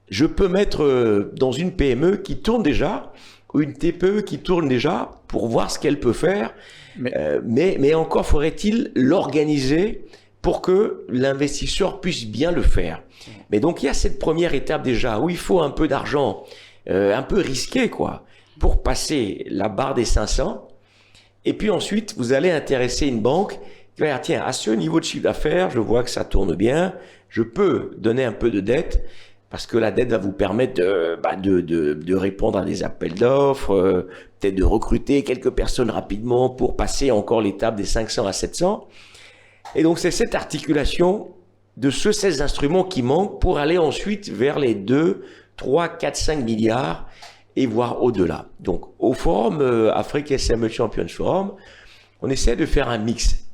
je peux mettre dans une PME qui tourne déjà, ou une TPE qui tourne déjà, pour voir ce qu'elle peut faire. Mais encore faudrait-il l'organiser pour que l'investisseur puisse bien le faire. Mais donc, il y a cette première étape déjà, où il faut un peu d'argent, un peu risqué, quoi, pour passer la barre des 500. Et puis ensuite, vous allez intéresser une banque qui va dire, tiens, à ce niveau de chiffre d'affaires, je vois que ça tourne bien, je peux donner un peu de dette, parce que la dette va vous permettre de répondre à des appels d'offres, peut-être de recruter quelques personnes rapidement pour passer encore l'étape des 500 à 700. Et donc, c'est cette articulation de ces instruments qui manquent pour aller ensuite vers les 2, 3, 4, 5 milliards et voire au-delà. Donc, au forum Afrique SME Champions Forum, on essaie de faire un mix.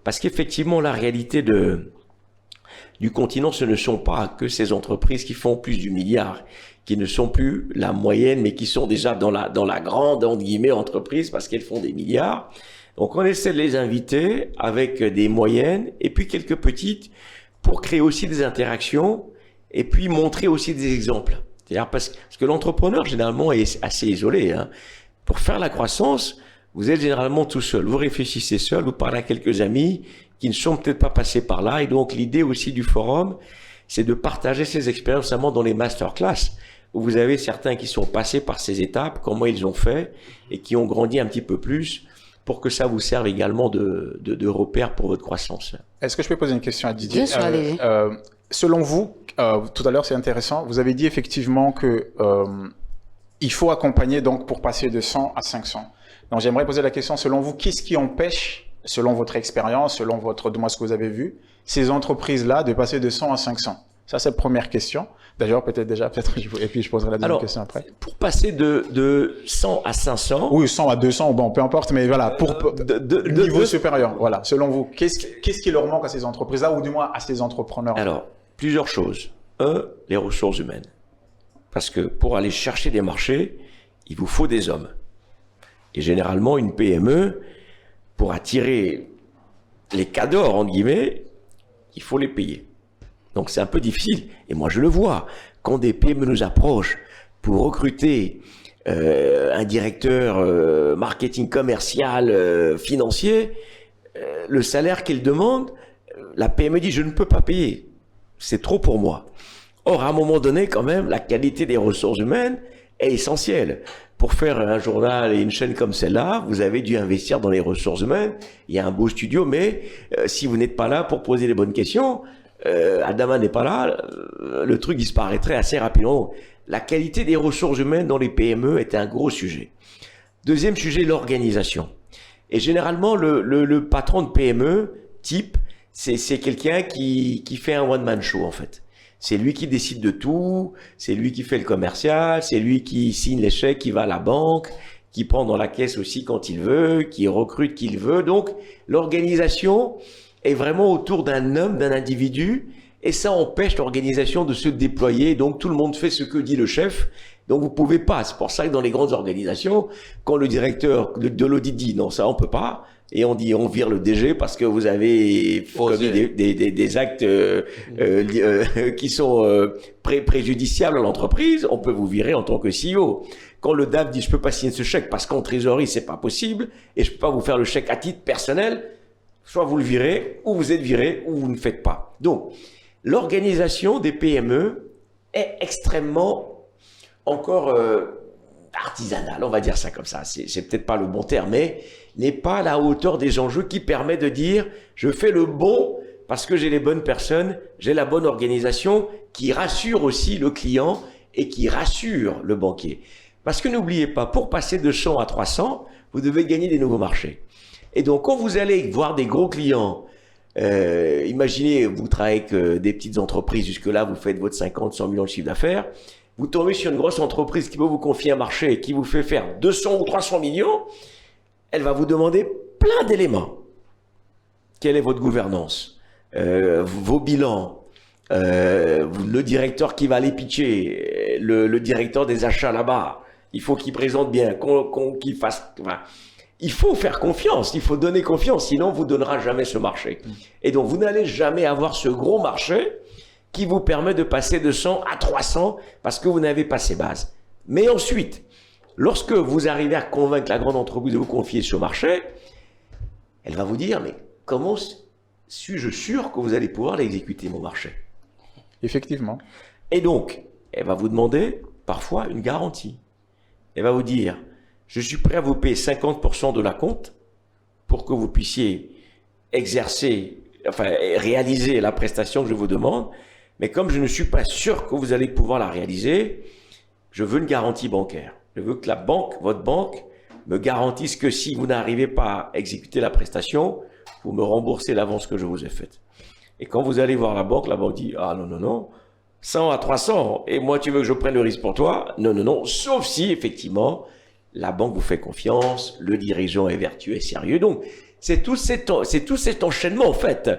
Parce qu'effectivement, la réalité du continent, ce ne sont pas que ces entreprises qui font plus du milliard, qui ne sont plus la moyenne, mais qui sont déjà dans la grande, entre guillemets, entreprise, parce qu'elles font des milliards. Donc, on essaie de les inviter avec des moyennes et puis quelques petites pour créer aussi des interactions et puis montrer aussi des exemples. C'est-à-dire parce que l'entrepreneur, généralement, est assez isolé. Hein. Pour faire la croissance, vous êtes généralement tout seul. Vous réfléchissez seul, vous parlez à quelques amis qui ne sont peut-être pas passés par là. Et donc, l'idée aussi du forum, c'est de partager ces expériences, notamment dans les masterclass, où vous avez certains qui sont passés par ces étapes, comment ils ont fait, et qui ont grandi un petit peu plus, pour que ça vous serve également de repère pour votre croissance. Est-ce que je peux poser une question à Didier? Bien sûr, allez-y. Selon vous, tout à l'heure c'est intéressant, vous avez dit effectivement que il faut accompagner donc pour passer de 100 à 500. Donc j'aimerais poser la question, selon vous, qu'est-ce qui empêche, selon votre expérience, selon de moi ce que vous avez vu, ces entreprises-là de passer de 100 à 500? Ça c'est la première question. D'ailleurs, et puis je poserai la deuxième question après. Pour passer de 100 à 500... Oui, 100 à 200, bon, peu importe, mais voilà, pour niveau supérieur, voilà. Selon vous, qu'est-ce qui leur manque à ces entreprises-là, ou du moins à ces entrepreneurs? Alors, plusieurs choses. Les ressources humaines. Parce que pour aller chercher des marchés, il vous faut des hommes. Et généralement, une PME, pour attirer les cadors, entre guillemets, il faut les payer. Donc c'est un peu difficile. Et moi je le vois. Quand des PME nous approchent pour recruter un un directeur marketing commercial, financier, le salaire qu'il demande, la PME dit je ne peux pas payer, c'est trop pour moi. Or, à un moment donné, quand même, la qualité des ressources humaines est essentielle. Pour faire un journal et une chaîne comme celle-là, vous avez dû investir dans les ressources humaines. Il y a un beau studio, mais si vous n'êtes pas là pour poser les bonnes questions, Adama n'est pas là, le truc disparaîtrait assez rapidement. La qualité des ressources humaines dans les PME est un gros sujet. Deuxième sujet, l'organisation. Et généralement, le patron de PME, type, c'est quelqu'un qui fait un one-man show, en fait. C'est lui qui décide de tout, c'est lui qui fait le commercial, c'est lui qui signe les chèques, qui va à la banque, qui prend dans la caisse aussi quand il veut, qui recrute qui il veut. Donc, l'organisation est vraiment autour d'un homme, d'un individu, et ça empêche l'organisation de se déployer. Donc, tout le monde fait ce que dit le chef. Donc, vous pouvez pas. C'est pour ça que dans les grandes organisations, quand le directeur de l'audit dit non, ça on peut pas, et on dit on vire le DG parce que vous avez commis des actes qui sont préjudiciables à l'entreprise, on peut vous virer en tant que CEO. Quand le DAF dit je peux pas signer ce chèque parce qu'en trésorerie c'est pas possible et je peux pas vous faire le chèque à titre personnel, soit vous le virez ou vous êtes viré ou vous ne faites pas. Donc l'organisation des PME est extrêmement encore artisanale, on va dire ça comme ça. C'est peut-être pas le bon terme, mais n'est pas à la hauteur des enjeux qui permet de dire je fais le bon parce que j'ai les bonnes personnes, j'ai la bonne organisation qui rassure aussi le client et qui rassure le banquier. Parce que n'oubliez pas, pour passer de 100 à 300, vous devez gagner des nouveaux marchés. Et donc quand vous allez voir des gros clients, imaginez vous travaillez avec des petites entreprises, jusque-là vous faites votre 50, 100 millions de chiffre d'affaires, vous tombez sur une grosse entreprise qui peut vous confier un marché et qui vous fait faire 200 ou 300 millions, elle va vous demander plein d'éléments. Quelle est votre gouvernance, vos bilans, le directeur qui va aller pitcher, le directeur des achats là-bas, il faut qu'il présente bien, qu'il fasse... Enfin, il faut faire confiance, il faut donner confiance, sinon on ne vous donnera jamais ce marché. Et donc vous n'allez jamais avoir ce gros marché qui vous permet de passer de 100 à 300 parce que vous n'avez pas ces bases. Mais ensuite, lorsque vous arrivez à convaincre la grande entreprise de vous confier ce marché, elle va vous dire, mais comment suis-je sûr que vous allez pouvoir l'exécuter, mon marché? Effectivement. Et donc, elle va vous demander parfois une garantie. Elle va vous dire, je suis prêt à vous payer 50% de la compte pour que vous puissiez exercer, enfin réaliser la prestation que je vous demande, mais comme je ne suis pas sûr que vous allez pouvoir la réaliser, je veux une garantie bancaire. Je veux que la banque, votre banque, me garantisse que si vous n'arrivez pas à exécuter la prestation, vous me remboursez l'avance que je vous ai faite. Et quand vous allez voir la banque dit, ah non, non, non, 100 à 300, et moi tu veux que je prenne le risque pour toi? Non, non, non, sauf si effectivement, la banque vous fait confiance, le dirigeant est vertueux et sérieux. Donc, c'est tout cet enchaînement en fait.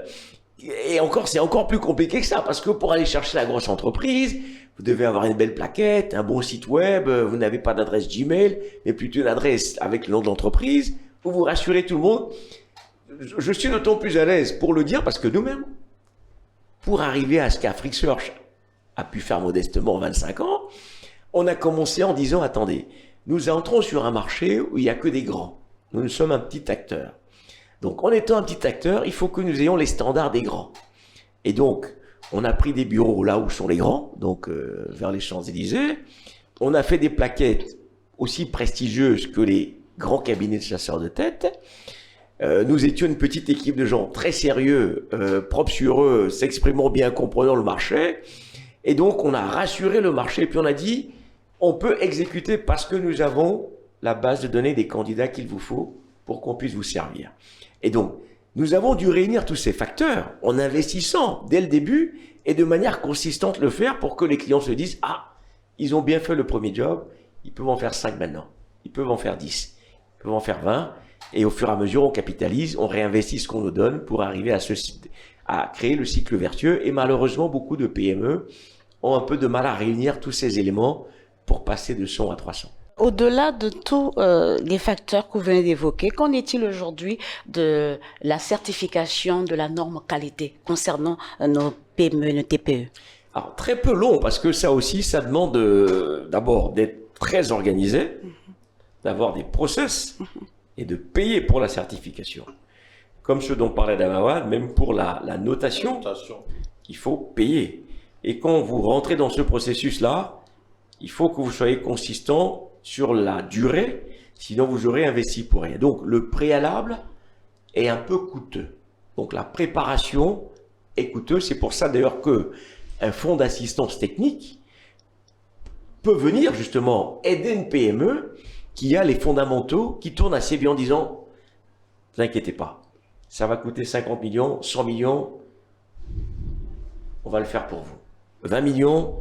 Et encore, c'est encore plus compliqué que ça, parce que pour aller chercher la grosse entreprise, vous devez avoir une belle plaquette, un bon site web, vous n'avez pas d'adresse Gmail, mais plutôt une adresse avec le nom de l'entreprise, pour vous rassurer tout le monde. Je suis d'autant plus à l'aise pour le dire, parce que nous-mêmes, pour arriver à ce qu'Afrique Search a pu faire modestement en 25 ans, on a commencé en disant, attendez, nous entrons sur un marché où il n'y a que des grands. Nous sommes un petit acteur. Donc, en étant un petit acteur, il faut que nous ayons les standards des grands. Et donc, on a pris des bureaux là où sont les grands, donc vers les Champs-Élysées. On a fait des plaquettes aussi prestigieuses que les grands cabinets de chasseurs de tête. Nous étions une petite équipe de gens très sérieux, propres sur eux, s'exprimant bien, comprenant le marché. Et donc, on a rassuré le marché, et puis on a dit, on peut exécuter parce que nous avons la base de données des candidats qu'il vous faut pour qu'on puisse vous servir. Et donc, nous avons dû réunir tous ces facteurs en investissant dès le début et de manière consistante le faire pour que les clients se disent « Ah, ils ont bien fait le premier job, ils peuvent en faire 5 maintenant, ils peuvent en faire 10, ils peuvent en faire 20. » Et au fur et à mesure, on capitalise, on réinvestit ce qu'on nous donne pour arriver à créer le cycle vertueux. Et malheureusement, beaucoup de PME ont un peu de mal à réunir tous ces éléments pour passer de 100 à 300. Au-delà de tous les facteurs que vous venez d'évoquer, qu'en est-il aujourd'hui de la certification de la norme qualité concernant nos PME et nos TPE? Alors, très peu long, parce que ça aussi, ça demande d'abord d'être très organisé. d'avoir des process et de payer pour la certification. Comme ce dont parlait Damawad, même pour la notation, il faut payer. Et quand vous rentrez dans ce processus-là, il faut que vous soyez consistant sur la durée, sinon vous aurez investi pour rien. Donc le préalable est un peu coûteux. Donc la préparation est coûteuse. C'est pour ça d'ailleurs qu'un fonds d'assistance technique peut venir justement aider une PME qui a les fondamentaux, qui tournent assez bien en disant « Ne vous inquiétez pas, ça va coûter 50 millions, 100 millions, on va le faire pour vous. 20 millions,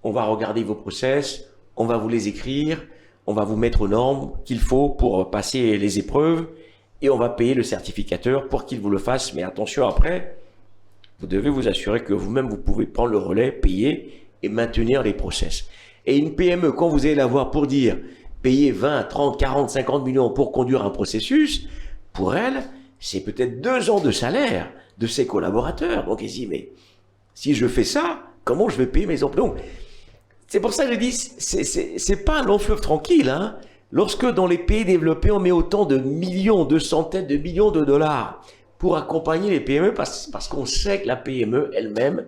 on va regarder vos process, on va vous les écrire, on va vous mettre aux normes qu'il faut pour passer les épreuves et on va payer le certificateur pour qu'il vous le fasse. Mais attention, après, vous devez vous assurer que vous-même, vous pouvez prendre le relais, payer et maintenir les process. Et une PME, quand vous allez la voir pour dire payer 20, 30, 40, 50 millions pour conduire un processus, pour elle, c'est peut-être 2 ans de salaire de ses collaborateurs. Donc elle dit, mais si je fais ça, comment je vais payer mes emplois? Donc, c'est pour ça que je dis, c'est pas un long fleuve tranquille. Hein. Lorsque dans les pays développés, on met autant de millions, de centaines de millions de dollars pour accompagner les PME, parce qu'on sait que la PME elle-même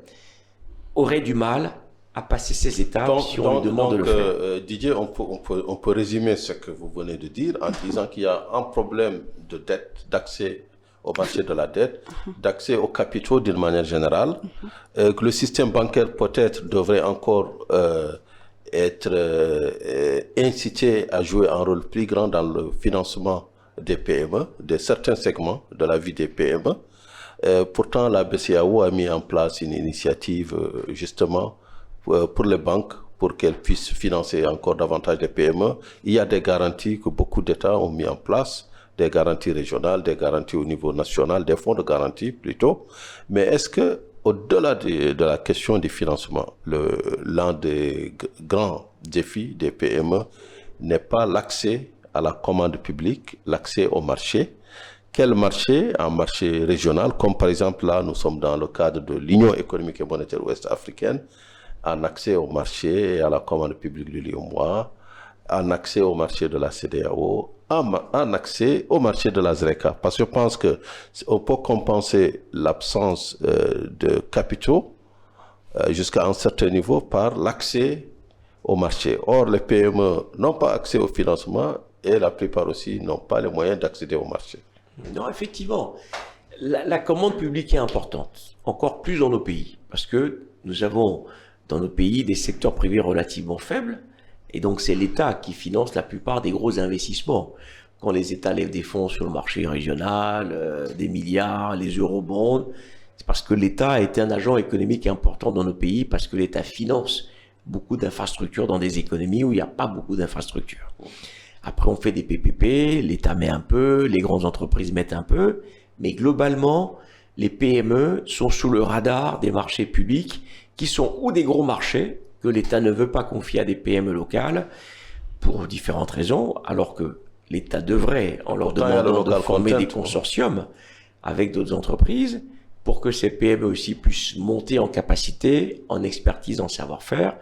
aurait du mal à passer ces étapes si on lui demande de le faire. Didier, on peut résumer ce que vous venez de dire en disant qu'il y a un problème de dette, d'accès au marché de la dette, d'accès aux capitaux d'une manière générale, que le système bancaire peut-être devrait encore être incité à jouer un rôle plus grand dans le financement des PME, de certains segments de la vie des PME. Pourtant, la BCEAO a mis en place une initiative justement pour les banques, pour qu'elles puissent financer encore davantage les PME. Il y a des garanties que beaucoup d'États ont mis en place, des garanties régionales, des garanties au niveau national, des fonds de garantie plutôt. Mais est-ce que, au-delà de la question du financement, l'un des grands défis des PME n'est pas l'accès à la commande publique, l'accès au marché? Quel marché? Un marché régional, comme par exemple là, nous sommes dans le cadre de l'Union économique et monétaire ouest-africaine, un accès au marché et à la commande publique de l'UEMOA, un accès au marché de la CEDEAO, un accès au marché de la ZRECA. Parce que je pense qu'on peut compenser l'absence de capitaux jusqu'à un certain niveau par l'accès au marché. Or, les PME n'ont pas accès au financement et la plupart aussi n'ont pas les moyens d'accéder au marché. Non, effectivement, la commande publique est importante, encore plus dans nos pays, parce que nous avons dans nos pays des secteurs privés relativement faibles, et donc c'est l'État qui finance la plupart des gros investissements. Quand les États lèvent des fonds sur le marché régional, des milliards, les eurobonds, c'est parce que l'État est un agent économique important dans nos pays, parce que l'État finance beaucoup d'infrastructures dans des économies où il n'y a pas beaucoup d'infrastructures. Après, on fait des PPP, l'État met un peu, les grandes entreprises mettent un peu, mais globalement, les PME sont sous le radar des marchés publics qui sont ou des gros marchés que l'État ne veut pas confier à des PME locales pour différentes raisons, alors que l'État devrait, en leur demandant de former des consortiums avec d'autres entreprises, pour que ces PME aussi puissent monter en capacité, en expertise, en savoir-faire,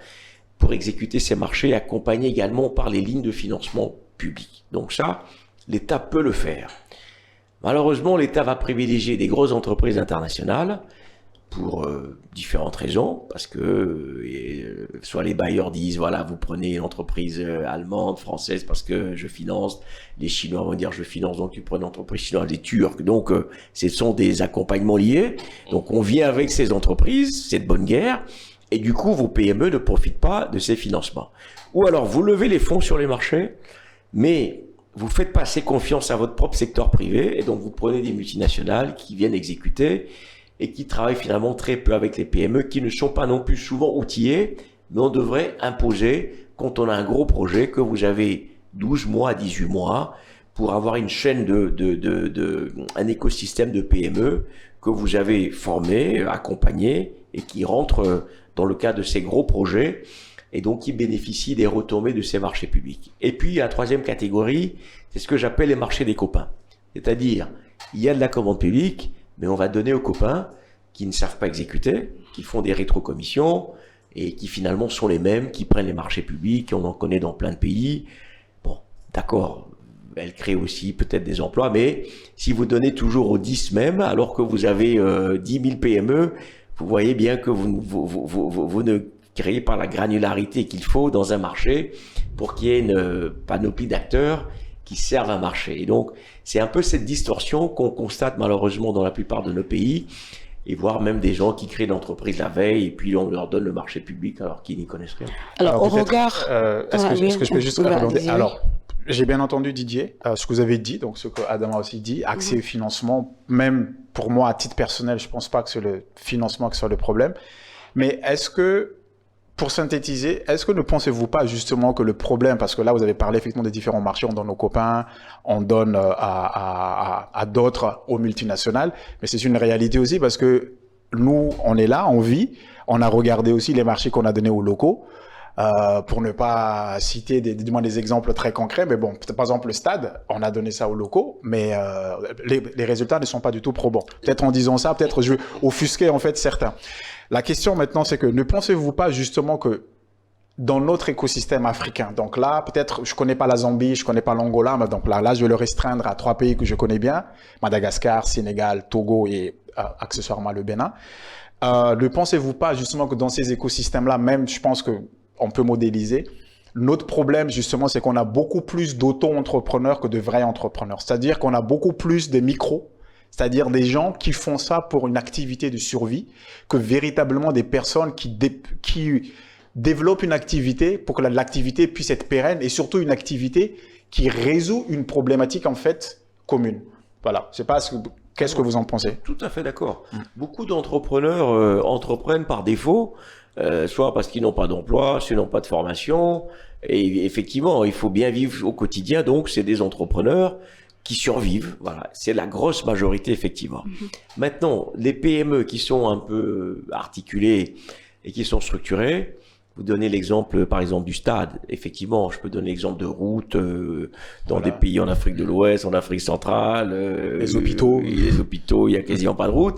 pour exécuter ces marchés, accompagnés également par les lignes de financement public. Donc ça, l'État peut le faire. Malheureusement, l'État va privilégier des grosses entreprises internationales pour différentes raisons, parce que soit les bailleurs disent, voilà, vous prenez une entreprise allemande, française, parce que je finance, les Chinois vont dire, je finance, donc tu prends une entreprise chinoise, les Turcs, donc ce sont des accompagnements liés, donc on vient avec ces entreprises, c'est de bonne guerre, et du coup, vos PME ne profitent pas de ces financements. Ou alors, vous levez les fonds sur les marchés, mais vous faites pas assez confiance à votre propre secteur privé, et donc vous prenez des multinationales qui viennent exécuter, et qui travaillent finalement très peu avec les PME, qui ne sont pas non plus souvent outillés, mais on devrait imposer, quand on a un gros projet, que vous avez 12 mois à 18 mois pour avoir une chaîne un écosystème de PME que vous avez formé, accompagné, et qui rentre dans le cadre de ces gros projets, et donc qui bénéficient des retombées de ces marchés publics. Et puis, la troisième catégorie, c'est ce que j'appelle les marchés des copains. C'est-à-dire, il y a de la commande publique, mais on va donner aux copains qui ne savent pas exécuter, qui font des rétrocommissions et qui finalement sont les mêmes, qui prennent les marchés publics, on en connaît dans plein de pays. Bon, d'accord, elle crée aussi peut-être des emplois, mais si vous donnez toujours aux 10 mêmes, alors que vous avez 10 000 PME, vous voyez bien que vous ne créez pas la granularité qu'il faut dans un marché pour qu'il y ait une panoplie d'acteurs qui servent un marché. Et donc, c'est un peu cette distorsion qu'on constate malheureusement dans la plupart de nos pays, et voire même des gens qui créent l'entreprise la veille, et puis on leur donne le marché public alors qu'ils n'y connaissent rien. Alors, au regard... Est-ce que je peux juste répondre? Alors, j'ai bien entendu Didier, ce que vous avez dit, donc ce que Adam a aussi dit, accès au financement, même pour moi à titre personnel, je pense pas que c'est le financement qui soit le problème, mais est-ce que, pour synthétiser, est-ce que ne pensez-vous pas justement que le problème, parce que là vous avez parlé effectivement des différents marchés, on donne aux copains, on donne à d'autres, aux multinationales, mais c'est une réalité aussi parce que nous, on est là, on vit, on a regardé aussi les marchés qu'on a donnés aux locaux, pour ne pas citer des exemples très concrets, mais bon, par exemple le stade, on a donné ça aux locaux, mais les résultats ne sont pas du tout probants. Peut-être en disant ça, peut-être je vais offusquer en fait certains. La question maintenant, c'est que ne pensez-vous pas justement que dans notre écosystème africain, donc là, peut-être, je connais pas la Zambie, je connais pas l'Angola, mais donc là, je vais le restreindre à 3 pays que je connais bien, Madagascar, Sénégal, Togo et accessoirement le Bénin. Ne pensez-vous pas justement que dans ces écosystèmes-là, même, je pense que on peut modéliser. Notre problème, justement, c'est qu'on a beaucoup plus d'auto-entrepreneurs que de vrais entrepreneurs. C'est-à-dire qu'on a beaucoup plus de micros, c'est-à-dire des gens qui font ça pour une activité de survie, que véritablement des personnes qui développent une activité pour que l'activité puisse être pérenne et surtout une activité qui résout une problématique, en fait, commune. Voilà. Je sais pas qu'est-ce que vous en pensez? Tout à fait d'accord. Beaucoup d'entrepreneurs entreprennent par défaut, soit parce qu'ils n'ont pas d'emploi, soit ils n'ont pas de formation. Et effectivement, il faut bien vivre au quotidien. Donc, c'est des entrepreneurs qui survivent. Voilà, c'est la grosse majorité, effectivement. Maintenant, les PME qui sont un peu articulées et qui sont structurées, vous donnez l'exemple, par exemple, du stade. Effectivement, je peux donner l'exemple de routes dans des pays en Afrique de l'Ouest, en Afrique centrale. Les hôpitaux. Les hôpitaux, il n'y a quasiment pas de route.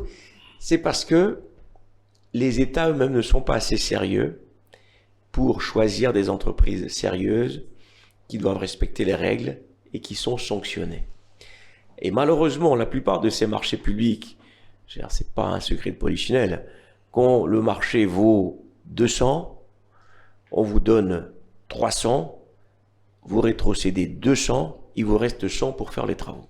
C'est parce que les États eux-mêmes ne sont pas assez sérieux pour choisir des entreprises sérieuses qui doivent respecter les règles et qui sont sanctionnées. Et malheureusement, la plupart de ces marchés publics, c'est pas un secret de polichinelle, quand le marché vaut 200, on vous donne 300, vous rétrocédez 200, il vous reste 100 pour faire les travaux.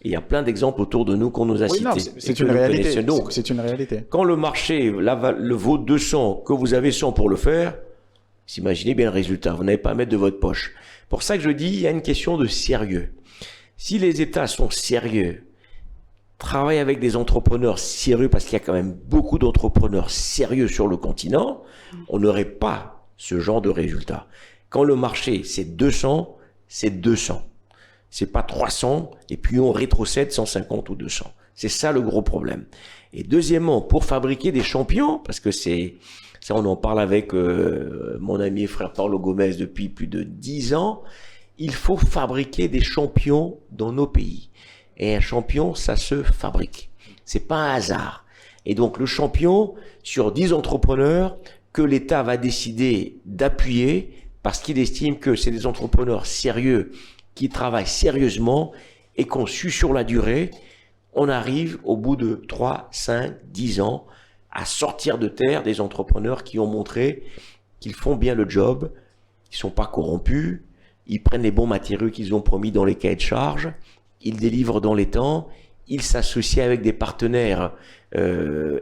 Et il y a plein d'exemples autour de nous qu'on nous a cités. C'est une réalité. Donc, c'est une réalité. Quand le marché le vaut 200, que vous avez 100 pour le faire, vous imaginez bien le résultat. Vous n'avez pas à mettre de votre poche. Pour ça que je dis, il y a une question de sérieux. Si les États sont sérieux, travaillent avec des entrepreneurs sérieux, parce qu'il y a quand même beaucoup d'entrepreneurs sérieux sur le continent, on n'aurait pas ce genre de résultat. Quand le marché, c'est 200, c'est 200. C'est pas 300, et puis on rétrocède 150 ou 200. C'est ça le gros problème. Et deuxièmement, pour fabriquer des champions, parce que ça on en parle avec mon ami et frère Paulo Gomez depuis plus de 10 ans, il faut fabriquer des champions dans nos pays. Et un champion, ça se fabrique. C'est pas un hasard. Et donc le champion, sur 10 entrepreneurs, que l'État va décider d'appuyer, parce qu'il estime que c'est des entrepreneurs sérieux, qui travaillent sérieusement et qu'on suit sur la durée, on arrive au bout de 3, 5, 10 ans à sortir de terre des entrepreneurs qui ont montré qu'ils font bien le job, ils sont pas corrompus, ils prennent les bons matériaux qu'ils ont promis dans les cahiers de charges, ils délivrent dans les temps, ils s'associent avec des partenaires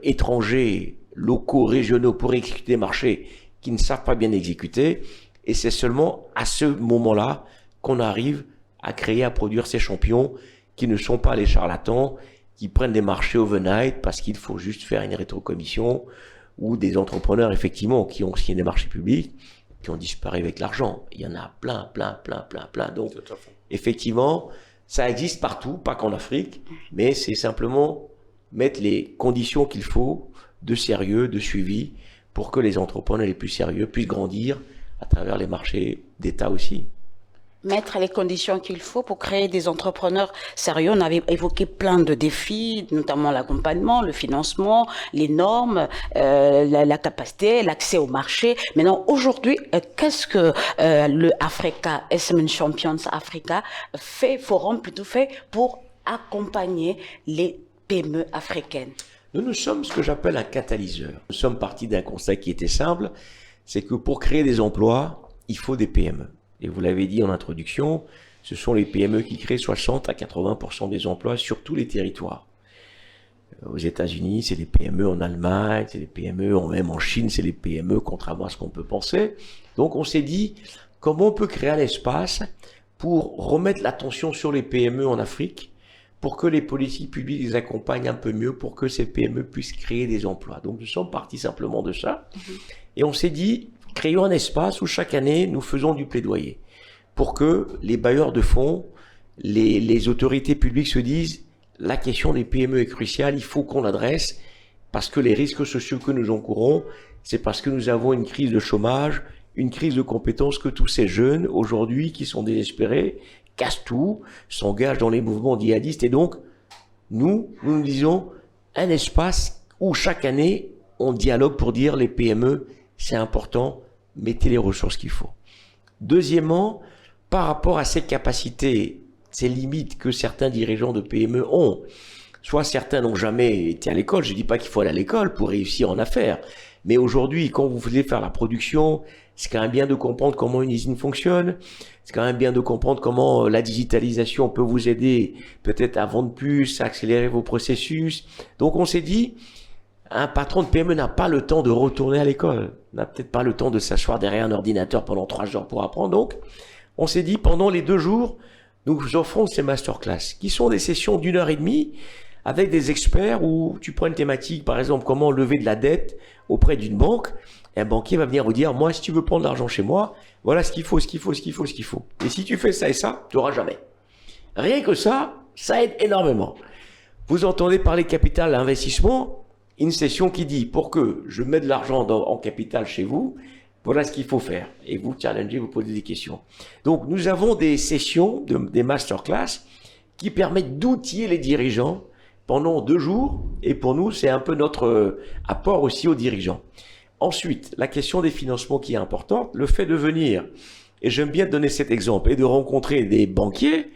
étrangers, locaux, régionaux pour exécuter des marchés qui ne savent pas bien exécuter, et c'est seulement à ce moment-là qu'on arrive à créer, à produire ces champions qui ne sont pas les charlatans, qui prennent des marchés overnight parce qu'il faut juste faire une rétrocommission, ou des entrepreneurs, effectivement, qui ont signé des marchés publics, qui ont disparu avec l'argent. Il y en a plein. Donc, effectivement, ça existe partout, pas qu'en Afrique, mais c'est simplement mettre les conditions qu'il faut de sérieux, de suivi, pour que les entrepreneurs les plus sérieux puissent grandir à travers les marchés d'État aussi. mettre les conditions qu'il faut pour créer des entrepreneurs sérieux. On avait évoqué plein de défis, notamment l'accompagnement, le financement, les normes, la capacité, l'accès au marché. Maintenant, aujourd'hui, qu'est-ce que le Africa SMN Champions Africa Forum fait pour accompagner les PME africaines? Nous sommes ce que j'appelle un catalyseur. Nous sommes partis d'un constat qui était simple, c'est que pour créer des emplois, il faut des PME. Et vous l'avez dit en introduction, ce sont les PME qui créent 60 à 80% des emplois sur tous les territoires. Aux États-Unis, c'est les PME, en Allemagne, c'est les PME, même en Chine, c'est les PME, contrairement à ce qu'on peut penser. Donc on s'est dit, comment on peut créer un espace pour remettre l'attention sur les PME en Afrique, pour que les politiques publiques les accompagnent un peu mieux, pour que ces PME puissent créer des emplois. Donc nous sommes partis simplement de ça. Et on s'est dit, créons un espace où chaque année, nous faisons du plaidoyer pour que les bailleurs de fonds, les autorités publiques se disent la question des PME est cruciale, il faut qu'on l'adresse parce que les risques sociaux que nous encourons, c'est parce que nous avons une crise de chômage, une crise de compétences que tous ces jeunes aujourd'hui qui sont désespérés, cassent tout, s'engagent dans les mouvements djihadistes et donc nous disons un espace où chaque année on dialogue pour dire les PME c'est important, mettez les ressources qu'il faut. Deuxièmement, par rapport à ces capacités, ces limites que certains dirigeants de PME ont, soit certains n'ont jamais été à l'école, je ne dis pas qu'il faut aller à l'école pour réussir en affaires, mais aujourd'hui, quand vous voulez faire la production, c'est quand même bien de comprendre comment une usine fonctionne, c'est quand même bien de comprendre comment la digitalisation peut vous aider peut-être à vendre plus, à accélérer vos processus. Donc on s'est dit, un patron de PME n'a pas le temps de retourner à l'école, n'a peut-être pas le temps de s'asseoir derrière un ordinateur pendant 3 heures pour apprendre. Donc, on s'est dit, pendant les 2 jours, nous offrons ces masterclass, qui sont des sessions d'1 heure et demie, avec des experts où tu prends une thématique, par exemple, comment lever de la dette auprès d'une banque. Et un banquier va venir vous dire, moi, si tu veux prendre l'argent chez moi, voilà ce qu'il faut, ce qu'il faut, ce qu'il faut, ce qu'il faut. Et si tu fais ça et ça, tu n'auras jamais. Rien que ça aide énormément. Vous entendez parler capital à investissement, une session qui dit, pour que je mette de l'argent en capital chez vous, voilà ce qu'il faut faire. Et vous challengez, vous posez des questions. Donc, nous avons des sessions, des masterclass, qui permettent d'outiller les dirigeants pendant 2 jours. Et pour nous, c'est un peu notre apport aussi aux dirigeants. Ensuite, la question des financements qui est importante, le fait de venir, et j'aime bien donner cet exemple, et de rencontrer des banquiers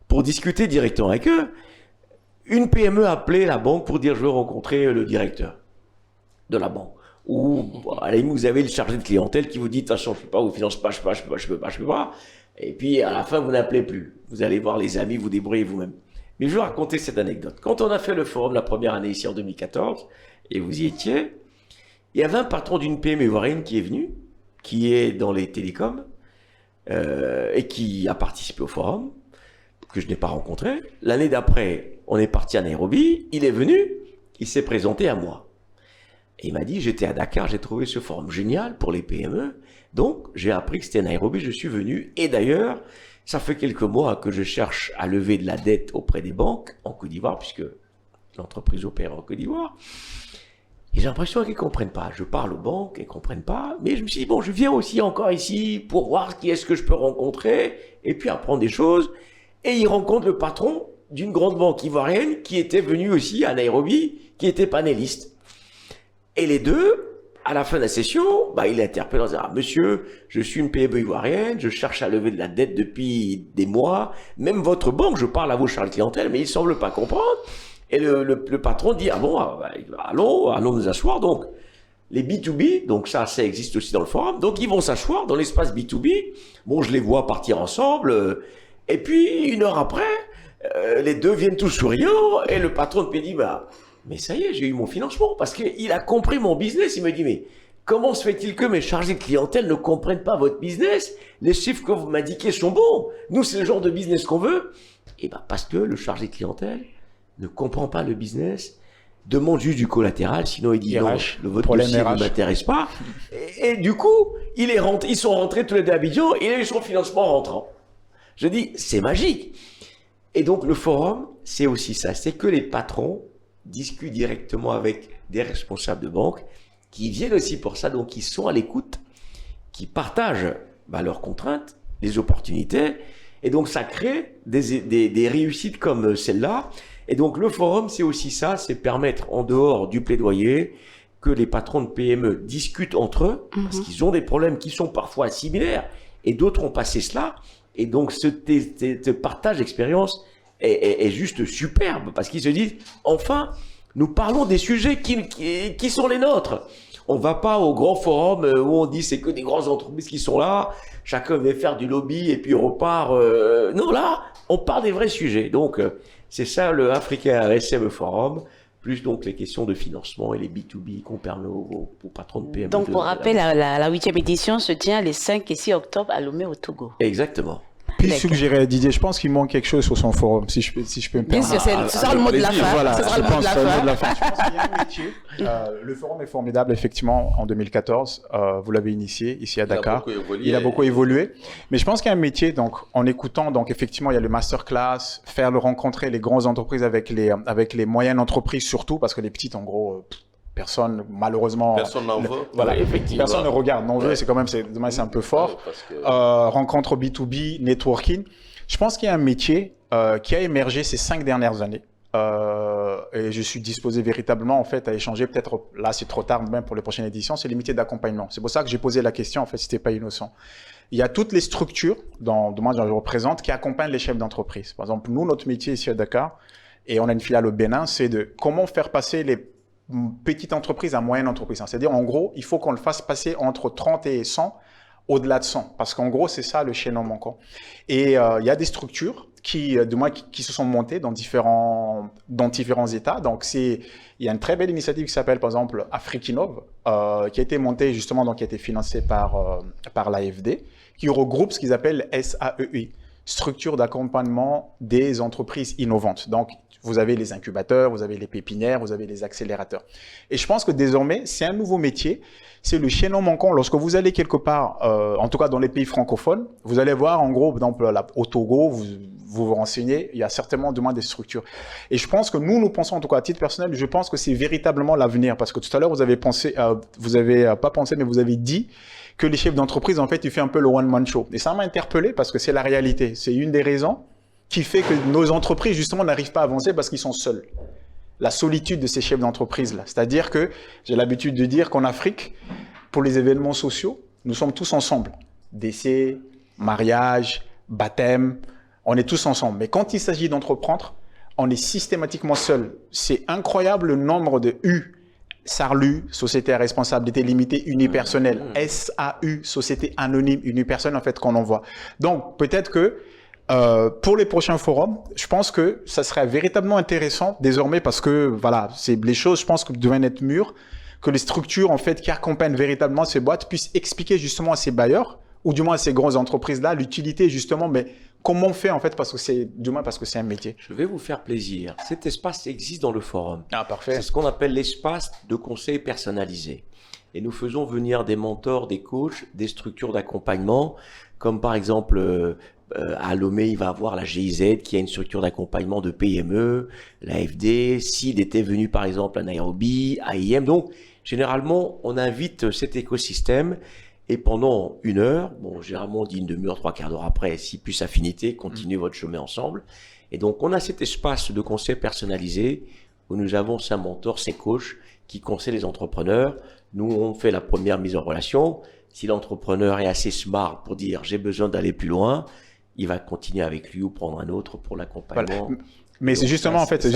pour discuter directement avec eux. Une PME a appelé la banque pour dire je veux rencontrer le directeur de la banque. Ou allez, vous avez le chargé de clientèle qui vous dit de toute façon je ne peux pas, vous finance pas, je peux pas. Et puis à la fin vous n'appelez plus. Vous allez voir les amis, vous débrouillez vous-même. Mais je vais vous raconter cette anecdote. Quand on a fait le forum la première année ici en 2014, et vous y étiez, il y avait un patron d'une PME ivoirienne qui est venu, qui est dans les télécoms, et qui a participé au forum, que je n'ai pas rencontré. L'année d'après, on est parti à Nairobi, il est venu, il s'est présenté à moi. Et il m'a dit, j'étais à Dakar, j'ai trouvé ce forum génial pour les PME, donc j'ai appris que c'était à Nairobi, je suis venu, et d'ailleurs, ça fait quelques mois que je cherche à lever de la dette auprès des banques en Côte d'Ivoire, puisque l'entreprise opère en Côte d'Ivoire, et j'ai l'impression qu'ils ne comprennent pas. Je parle aux banques, ils ne comprennent pas, mais je me suis dit, bon, je viens aussi encore ici pour voir qui est-ce que je peux rencontrer, et puis apprendre des choses. Et il rencontre le patron d'une grande banque ivoirienne qui était venu aussi à Nairobi, qui était panéliste. Et les deux, à la fin de la session, il interpelle en disant « Monsieur, je suis une PME ivoirienne, je cherche à lever de la dette depuis des mois. Même votre banque, je parle à vos chargés de clientèle, mais il ne semble pas comprendre. » Et le patron dit « Ah bon, allons nous asseoir. » Donc, les B2B, donc ça existe aussi dans le forum. Donc, ils vont s'asseoir dans l'espace B2B. Bon, je les vois partir ensemble. Et puis, 1 heure après, les deux viennent tous souriants et le patron me dit, mais ça y est, j'ai eu mon financement parce qu'il a compris mon business. Il me dit, mais comment se fait-il que mes chargés de clientèle ne comprennent pas votre business? Les chiffres que vous m'indiquez sont bons. Nous, c'est le genre de business qu'on veut. Et parce que le chargé de clientèle ne comprend pas le business, demande juste du collatéral, sinon il dit non, votre dossier ne m'intéresse pas. Et du coup, ils sont rentrés tous les deux à Abidjan et il a eu son financement rentrant. Je dis, c'est magique. Et donc, le forum, c'est aussi ça. C'est que les patrons discutent directement avec des responsables de banque qui viennent aussi pour ça, donc qui sont à l'écoute, qui partagent leurs contraintes les opportunités. Et donc, ça crée des réussites comme celle-là. Et donc, le forum, c'est aussi ça, c'est permettre, en dehors du plaidoyer, que les patrons de PME discutent entre eux, parce qu'ils ont des problèmes qui sont parfois similaires, et d'autres ont passé cela. Et donc, ce partage d'expérience est juste superbe, parce qu'ils se disent, enfin, nous parlons des sujets qui sont les nôtres. On va pas au grand forum où on dit c'est que des grandes entreprises qui sont là, chacun va faire du lobby et puis on repart. Non, là, on parle des vrais sujets. Donc, c'est ça le Africa SM Forum, plus donc les questions de financement et les B2B qu'on permet aux patrons de PME. Donc, pour rappel, la 8e édition se tient les 5 et 6 octobre à Lomé au Togo. Exactement. Puis suggérer à Didier, je pense qu'il manque quelque chose sur son forum, si je peux me permettre. Bien sûr, ce sera le mot de la fin. Voilà, Ce sera le mot de la fin. Je pense qu'il y a un métier. Le forum est formidable, effectivement, en 2014. Vous l'avez initié ici à Dakar. Il a beaucoup évolué. Mais je pense qu'il y a un métier, donc, en écoutant, donc, effectivement, il y a le masterclass, faire le rencontrer les grandes entreprises avec les moyennes entreprises surtout, parce que les petites, en gros, personne, malheureusement. Personne n'en veut. Voilà, effectivement. Personne ne regarde, n'en veut, c'est quand même, c'est un peu fort. Rencontre B2B, networking. Je pense qu'il y a un métier qui a émergé ces 5 dernières années. Et je suis disposé véritablement, en fait, à échanger. Peut-être, là, c'est trop tard, même pour les prochaines éditions. C'est le métier d'accompagnement. C'est pour ça que j'ai posé la question, en fait, c'était pas innocent. Il y a toutes les structures, dont moi, je représente, qui accompagnent les chefs d'entreprise. Par exemple, nous, notre métier ici à Dakar, et on a une filiale au Bénin, c'est de comment faire passer les petite entreprise à moyenne entreprise. C'est-à-dire, en gros, il faut qu'on le fasse passer entre 30 et 100, au-delà de 100. Parce qu'en gros, c'est ça le chaînon manquant. Et il y a des structures qui se sont montées dans différents États. Donc, il y a une très belle initiative qui s'appelle, par exemple, Afrikinov, qui a été montée justement, donc qui a été financée par l'AFD, qui regroupe ce qu'ils appellent SAEI, structure d'accompagnement des entreprises innovantes. Donc, vous avez les incubateurs, vous avez les pépinières, vous avez les accélérateurs. Et je pense que désormais, c'est un nouveau métier. C'est le chaînon manquant. Lorsque vous allez quelque part, en tout cas dans les pays francophones, vous allez voir en gros, par exemple, au Togo, vous renseignez, il y a certainement demain des structures. Et je pense que nous pensons, en tout cas à titre personnel, je pense que c'est véritablement l'avenir. Parce que tout à l'heure, vous avez pas pensé, mais vous avez dit que les chefs d'entreprise, en fait, ils font un peu le one-man show. Et ça m'a interpellé parce que c'est la réalité. C'est une des raisons qui fait que nos entreprises, justement, n'arrivent pas à avancer parce qu'ils sont seuls. La solitude de ces chefs d'entreprise-là. C'est-à-dire que j'ai l'habitude de dire qu'en Afrique, pour les événements sociaux, nous sommes tous ensemble. Décès, mariage, baptême, on est tous ensemble. Mais quand il s'agit d'entreprendre, on est systématiquement seul. C'est incroyable le nombre de U. SARLU, Société à responsabilité limitée unipersonnelle. SAU, Société anonyme unipersonnelle, en fait, qu'on envoie. Donc, peut-être que pour les prochains forums, je pense que ça serait véritablement intéressant désormais parce que voilà, les choses, je pense que devaient être mûres, que les structures en fait qui accompagnent véritablement ces boîtes puissent expliquer justement à ces bailleurs ou du moins à ces grosses entreprises-là l'utilité justement, mais comment on fait en fait parce que c'est un métier. Je vais vous faire plaisir. Cet espace existe dans le forum. Ah parfait. C'est ce qu'on appelle l'espace de conseil personnalisé. Et nous faisons venir des mentors, des coachs, des structures d'accompagnement, comme par exemple à Lomé, il va avoir la GIZ qui a une structure d'accompagnement de PME, l'AFD, SID était venu par exemple à Nairobi, AIM. Donc, généralement, on invite cet écosystème et pendant 1 heure, bon, généralement on dit 1 demi-heure, 3/4 d'heure après, si plus affinité, continuez votre chemin ensemble. Et donc, on a cet espace de conseil personnalisé où nous avons ces mentors, ces coachs qui conseillent les entrepreneurs. Nous, on fait la première mise en relation. Si l'entrepreneur est assez smart pour dire j'ai besoin d'aller plus loin, il va continuer avec lui ou prendre un autre pour l'accompagnement. Voilà. Mais c'est justement, en fait,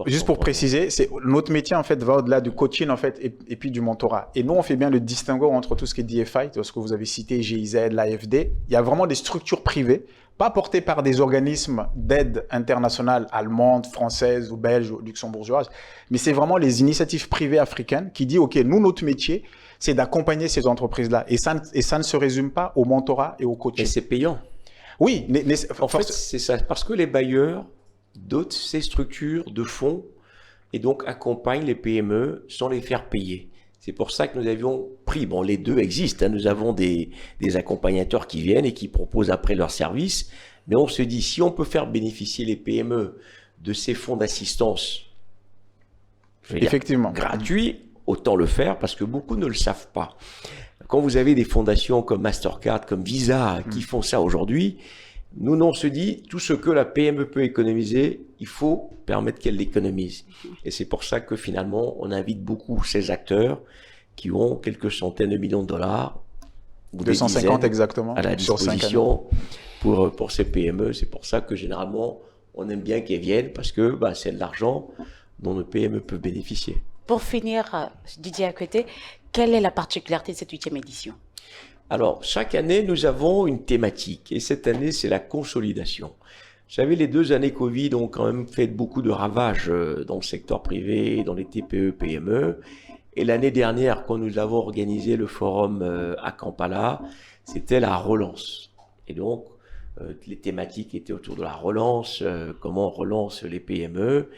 juste pour préciser, c'est notre métier, en fait, va au-delà du coaching, en fait, et puis du mentorat. Et nous, on fait bien le distinguo entre tout ce qui est DFI, tout ce que vous avez cité, GIZ, l'AFD. Il y a vraiment des structures privées, pas portées par des organismes d'aide internationale, allemandes, françaises ou belges ou luxembourgeoises, mais c'est vraiment les initiatives privées africaines qui disent, OK, nous, notre métier, c'est d'accompagner ces entreprises-là. Et ça ne se résume pas au mentorat et au coaching. Et c'est payant. Oui. En fait, c'est ça. Parce que les bailleurs dotent ces structures de fonds et donc accompagnent les PME sans les faire payer. C'est pour ça que nous avions pris, bon, les deux existent, hein, nous avons des accompagnateurs qui viennent et qui proposent après leurs services, mais on se dit, si on peut faire bénéficier les PME de ces fonds d'assistance effectivement gratuits, autant le faire parce que beaucoup ne le savent pas. quand vous avez des fondations comme Mastercard, comme Visa, qui font ça aujourd'hui, nous, on se dit, tout ce que la PME peut économiser, il faut permettre qu'elle l'économise. Et c'est pour ça que finalement, on invite beaucoup ces acteurs qui ont quelques centaines de millions de dollars, ou 250 exactement, à la sur 5 disposition pour ces PME. C'est pour ça que généralement, on aime bien qu'elles viennent parce que c'est de l'argent dont nos PME peuvent bénéficier. Pour finir, Didier Akwete, quelle est la particularité de cette 8e édition? Alors, chaque année, nous avons une thématique. Et cette année, c'est la consolidation. Vous savez, les 2 années Covid ont quand même fait beaucoup de ravages dans le secteur privé, dans les TPE, PME. Et l'année dernière, quand nous avons organisé le forum à Kampala, c'était la relance. Et donc, les thématiques étaient autour de la relance, comment on relance les PME.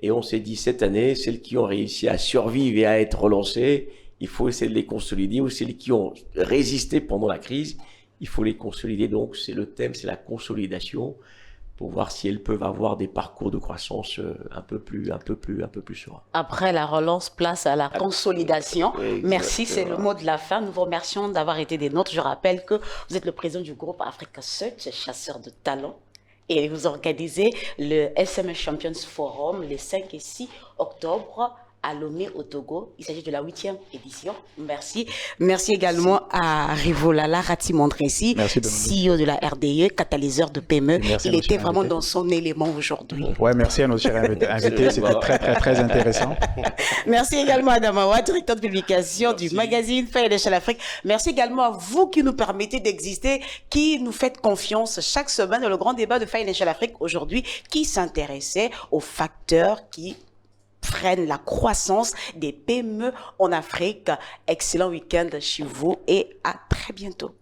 Et on s'est dit, cette année, celles qui ont réussi à survivre et à être relancées, il faut essayer de les consolider, ou celles qui ont résisté pendant la crise, il faut les consolider. Donc, c'est le thème, c'est la consolidation, pour voir si elles peuvent avoir des parcours de croissance un peu plus sereins. Après la relance, place à la consolidation. Oui, merci, c'est le mot de la fin. Nous vous remercions d'avoir été des nôtres. Je rappelle que vous êtes le président du groupe Africa Search, chasseur de talents. Et vous organisez le SME Champions Forum les 5 et 6 octobre à Lomé au Togo. Il s'agit de la 8e édition. Merci. Merci également à Rivolala Ratimondressi, CEO de la RDE, catalyseur de PME. Il était vraiment dans son élément aujourd'hui. Ouais, merci à nos chers invités. C'était très intéressant. Merci également à Adamawa, directeur de publication du magazine Financial Afrique. Merci également à vous qui nous permettez d'exister, qui nous faites confiance chaque semaine dans le grand débat de Financial Afrique aujourd'hui, qui s'intéressait aux facteurs qui freinent la croissance des PME en Afrique. Excellent week-end chez vous et à très bientôt.